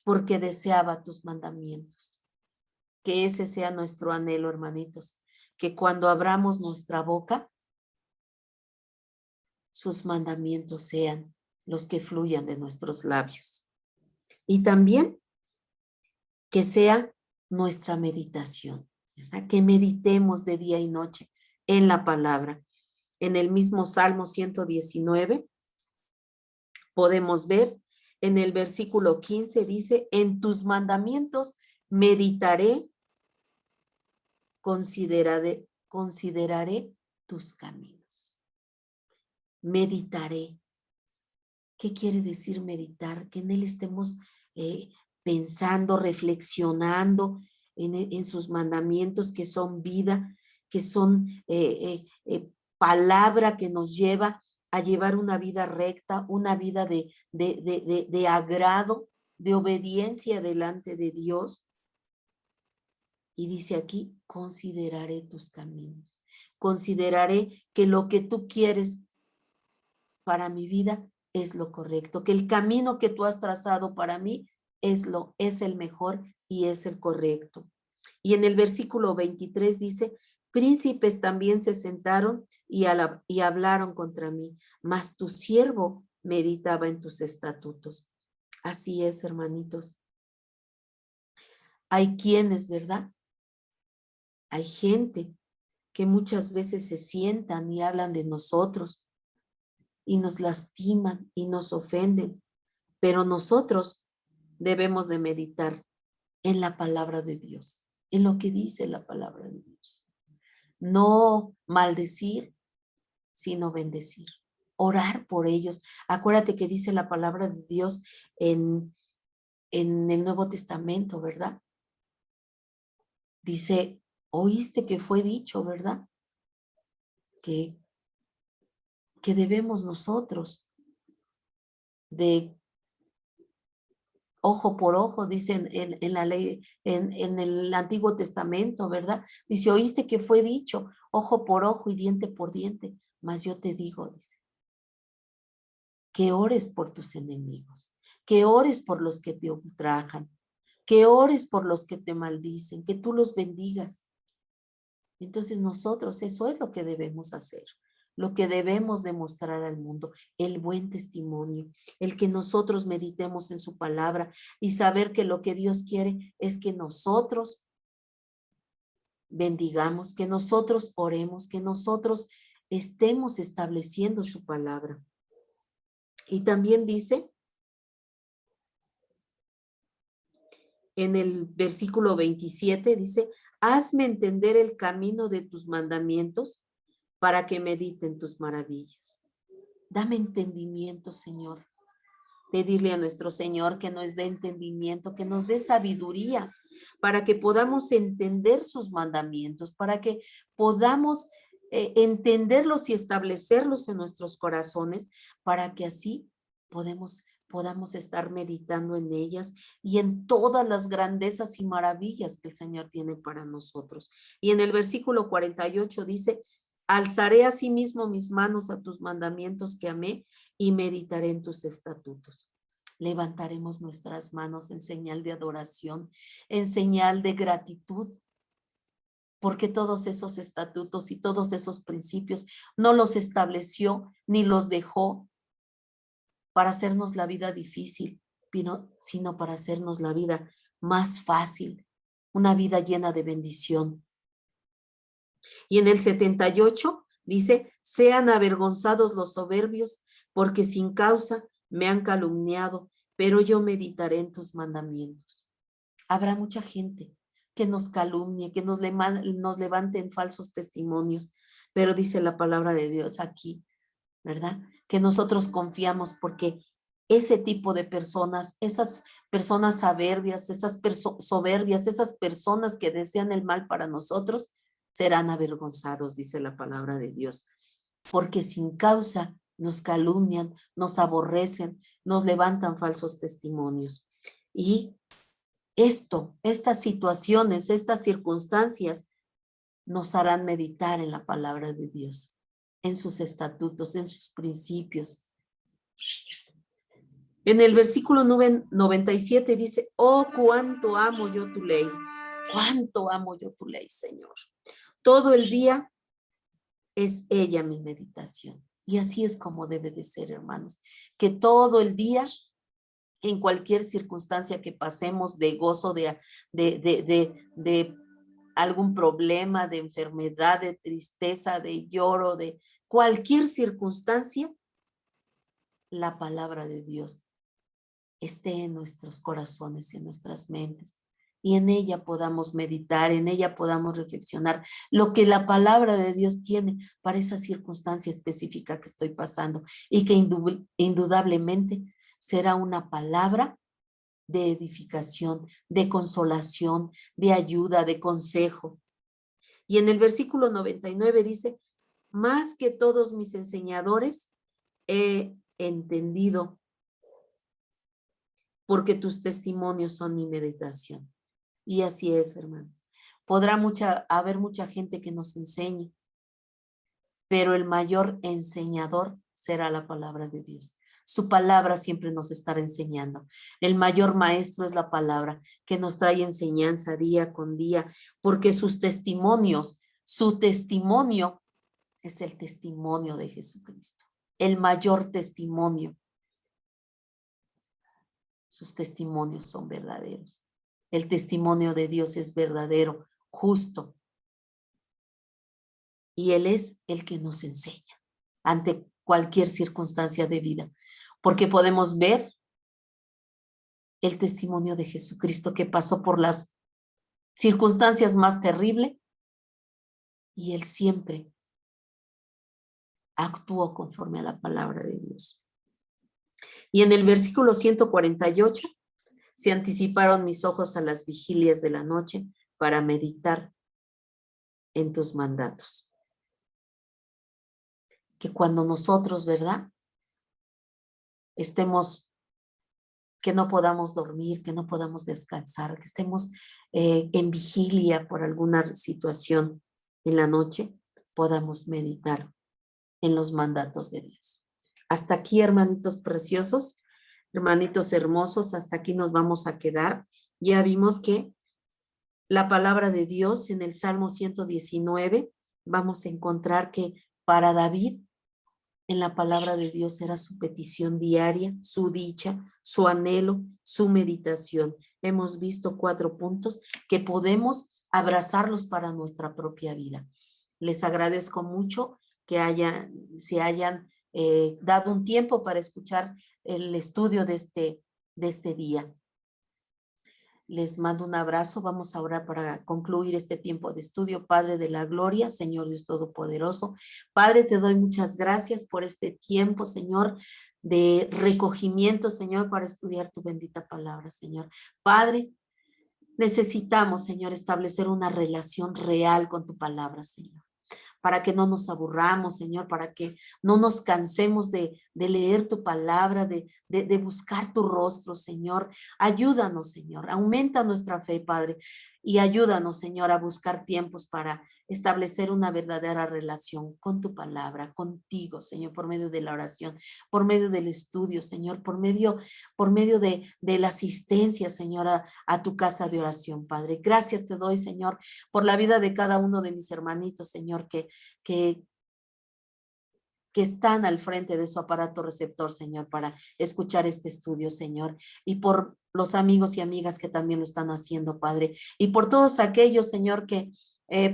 porque deseaba tus mandamientos. Que ese sea nuestro anhelo, hermanitos, que cuando abramos nuestra boca, sus mandamientos sean los que fluyan de nuestros labios. Y también que sea nuestra meditación, ¿verdad? Que meditemos de día y noche en la palabra. En el mismo Salmo 119 podemos ver en el versículo 15 dice, en tus mandamientos meditaré, consideraré tus caminos. Meditaré. ¿Qué quiere decir meditar? Que en él estemos pensando, reflexionando en sus mandamientos que son vida, que son palabra que nos lleva a llevar una vida recta, una vida de agrado, de obediencia delante de Dios. Y dice aquí, consideraré tus caminos. Consideraré que lo que tú quieres para mi vida es lo correcto, que el camino que tú has trazado para mí es el mejor y es el correcto. Y en el versículo 23 dice, príncipes también se sentaron y hablaron contra mí, mas tu siervo meditaba en tus estatutos. Así es, hermanitos. Hay quienes, ¿verdad? Hay gente que muchas veces se sientan y hablan de nosotros y nos lastiman y nos ofenden, pero nosotros debemos de meditar en la palabra de Dios, en lo que dice la palabra de Dios. No maldecir, sino bendecir. Orar por ellos. Acuérdate que dice la palabra de Dios en el Nuevo Testamento, ¿verdad? Dice, oíste que fue dicho, ¿verdad? Que debemos nosotros de ojo por ojo, dicen en la ley, en el Antiguo Testamento, ¿verdad? Dice, oíste que fue dicho, ojo por ojo y diente por diente, mas yo te digo, dice, que ores por tus enemigos, que ores por los que te ultrajan, que ores por los que te maldicen, que tú los bendigas. Entonces nosotros, eso es lo que debemos hacer, lo que debemos demostrar al mundo, el buen testimonio, el que nosotros meditemos en su palabra y saber que lo que Dios quiere es que nosotros bendigamos, que nosotros oremos, que nosotros estemos estableciendo su palabra. Y también dice en el versículo 27, dice, hazme entender el camino de tus mandamientos para que medite en tus maravillas. Dame entendimiento, Señor. Pedirle a nuestro Señor que nos dé entendimiento, que nos dé sabiduría, para que podamos entender sus mandamientos, para que podamos entenderlos y establecerlos en nuestros corazones, para que así podamos estar meditando en ellas y en todas las grandezas y maravillas que el Señor tiene para nosotros. Y en el versículo 48 dice, alzaré asimismo mis manos a tus mandamientos que amé y meditaré en tus estatutos. Levantaremos nuestras manos en señal de adoración, en señal de gratitud, porque todos esos estatutos y todos esos principios no los estableció ni los dejó para hacernos la vida difícil, sino para hacernos la vida más fácil, una vida llena de bendición. Y en el 78 dice, sean avergonzados los soberbios, porque sin causa me han calumniado, pero yo meditaré en tus mandamientos. Habrá mucha gente que nos calumnie, que nos levanten falsos testimonios, pero dice la palabra de Dios aquí, ¿verdad? Que nosotros confiamos porque ese tipo de personas, esas personas soberbias, esas personas que desean el mal para nosotros, serán avergonzados, dice la palabra de Dios, porque sin causa nos calumnian, nos aborrecen, nos levantan falsos testimonios. Y estas situaciones, estas circunstancias nos harán meditar en la palabra de Dios, en sus estatutos, en sus principios. En el versículo 97 dice, oh, cuánto amo yo tu ley, cuánto amo yo tu ley, Señor. Todo el día es ella mi meditación. Y así es como debe de ser, hermanos, que todo el día, en cualquier circunstancia que pasemos de gozo, de algún problema, de enfermedad, de tristeza, de lloro, de cualquier circunstancia, la palabra de Dios esté en nuestros corazones, en nuestras mentes, y en ella podamos meditar, en ella podamos reflexionar lo que la palabra de Dios tiene para esa circunstancia específica que estoy pasando, y que indudablemente será una palabra de edificación, de consolación, de ayuda, de consejo. Y en el versículo 99 dice, más que todos mis enseñadores he entendido, porque tus testimonios son mi meditación. Y así es, hermanos. Podrá haber mucha gente que nos enseñe, pero el mayor enseñador será la palabra de Dios. Su palabra siempre nos estará enseñando. El mayor maestro es la palabra que nos trae enseñanza día con día, porque sus testimonios, su testimonio es el testimonio de Jesucristo, el mayor testimonio. Sus testimonios son verdaderos. El testimonio de Dios es verdadero, justo. Y Él es el que nos enseña ante cualquier circunstancia de vida, porque podemos ver el testimonio de Jesucristo que pasó por las circunstancias más terribles y Él siempre actuó conforme a la palabra de Dios. Y en el versículo 148, se anticiparon mis ojos a las vigilias de la noche para meditar en tus mandatos. Que cuando nosotros, ¿verdad? Estemos, que no podamos dormir, que no podamos descansar, que estemos en vigilia por alguna situación en la noche, podamos meditar en los mandatos de Dios. Hasta aquí, hermanitos preciosos, hermanitos hermosos, hasta aquí nos vamos a quedar. Ya vimos que la palabra de Dios en el Salmo 119, vamos a encontrar que para David, en la palabra de Dios era su petición diaria, su dicha, su anhelo, su meditación. Hemos visto 4 puntos que podemos abrazarlos para nuestra propia vida. Les agradezco mucho que se hayan dado un tiempo para escuchar el estudio de este día. Les mando un abrazo. Vamos a orar para concluir este tiempo de estudio. Padre de la gloria, Señor Dios Todopoderoso. Padre, te doy muchas gracias por este tiempo, Señor, de recogimiento, Señor, para estudiar tu bendita palabra, Señor. Padre, necesitamos, Señor, establecer una relación real con tu palabra, Señor, para que no nos aburramos, Señor, para que no nos cansemos de leer tu palabra, de buscar tu rostro, Señor. Ayúdanos, Señor, aumenta nuestra fe, Padre, y ayúdanos, Señor, a buscar tiempos para establecer una verdadera relación con tu palabra, contigo, Señor, por medio de la oración, por medio del estudio, Señor, por medio de la asistencia, Señor, a tu casa de oración, Padre. Gracias te doy, Señor, por la vida de cada uno de mis hermanitos, Señor, que están al frente de su aparato receptor, Señor, para escuchar este estudio, Señor, y por los amigos y amigas que también lo están haciendo, Padre, y por todos aquellos, Señor, que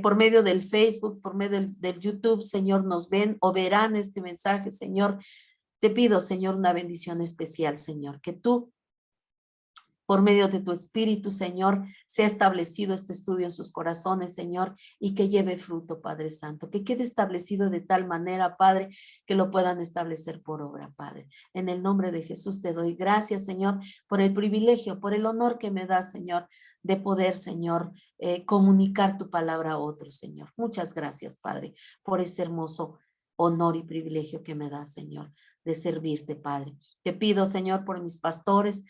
por medio del Facebook, por medio del YouTube, Señor, nos ven o verán este mensaje, Señor. Te pido, Señor, una bendición especial, Señor, que tú, por medio de tu Espíritu, Señor, sea establecido este estudio en sus corazones, Señor, y que lleve fruto, Padre Santo, que quede establecido de tal manera, Padre, que lo puedan establecer por obra, Padre. En el nombre de Jesús te doy gracias, Señor, por el privilegio, por el honor que me das, Señor, de poder, Señor, comunicar tu palabra a otros, Señor. Muchas gracias, Padre, por ese hermoso honor y privilegio que me das, Señor, de servirte, Padre. Te pido, Señor, por mis pastores,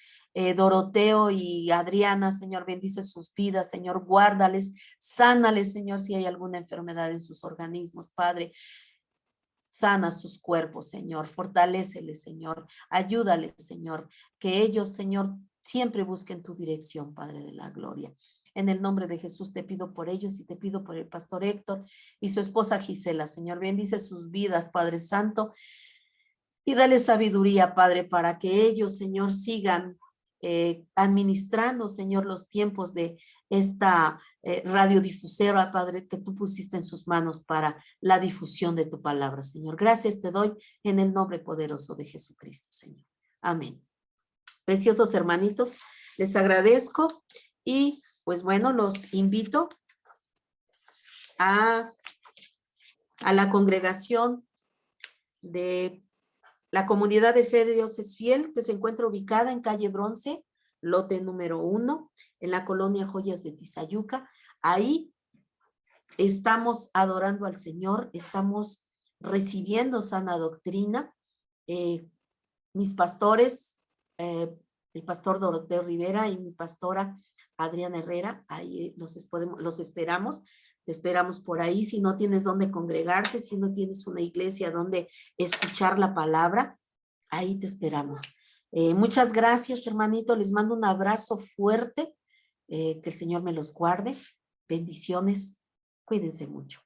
Doroteo y Adriana, Señor, bendice sus vidas, Señor, guárdales, sánales, Señor, si hay alguna enfermedad en sus organismos, Padre, sana sus cuerpos, Señor, fortaléceles, Señor, ayúdales, Señor, que ellos, Señor, siempre busquen tu dirección, Padre de la gloria. En el nombre de Jesús te pido por ellos y te pido por el pastor Héctor y su esposa Gisela, Señor, bendice sus vidas, Padre Santo, y dale sabiduría, Padre, para que ellos, Señor, sigan administrando, Señor, los tiempos de esta radiodifusora, Padre, que tú pusiste en sus manos para la difusión de tu palabra, Señor. Gracias te doy en el nombre poderoso de Jesucristo, Señor. Amén. Preciosos hermanitos, les agradezco y pues bueno, los invito a la congregación de la comunidad de fe de Dios es fiel, que se encuentra ubicada en calle Bronce, lote número 1, en la colonia Joyas de Tizayuca. Ahí estamos adorando al Señor, estamos recibiendo sana doctrina. Mis pastores, el pastor Doroteo Rivera y mi pastora Adriana Herrera, ahí los esperamos. Te esperamos por ahí. Si no tienes dónde congregarte, si no tienes una iglesia donde escuchar la palabra, ahí te esperamos. Muchas gracias, hermanito. Les mando un abrazo fuerte. Que el Señor me los guarde. Bendiciones. Cuídense mucho.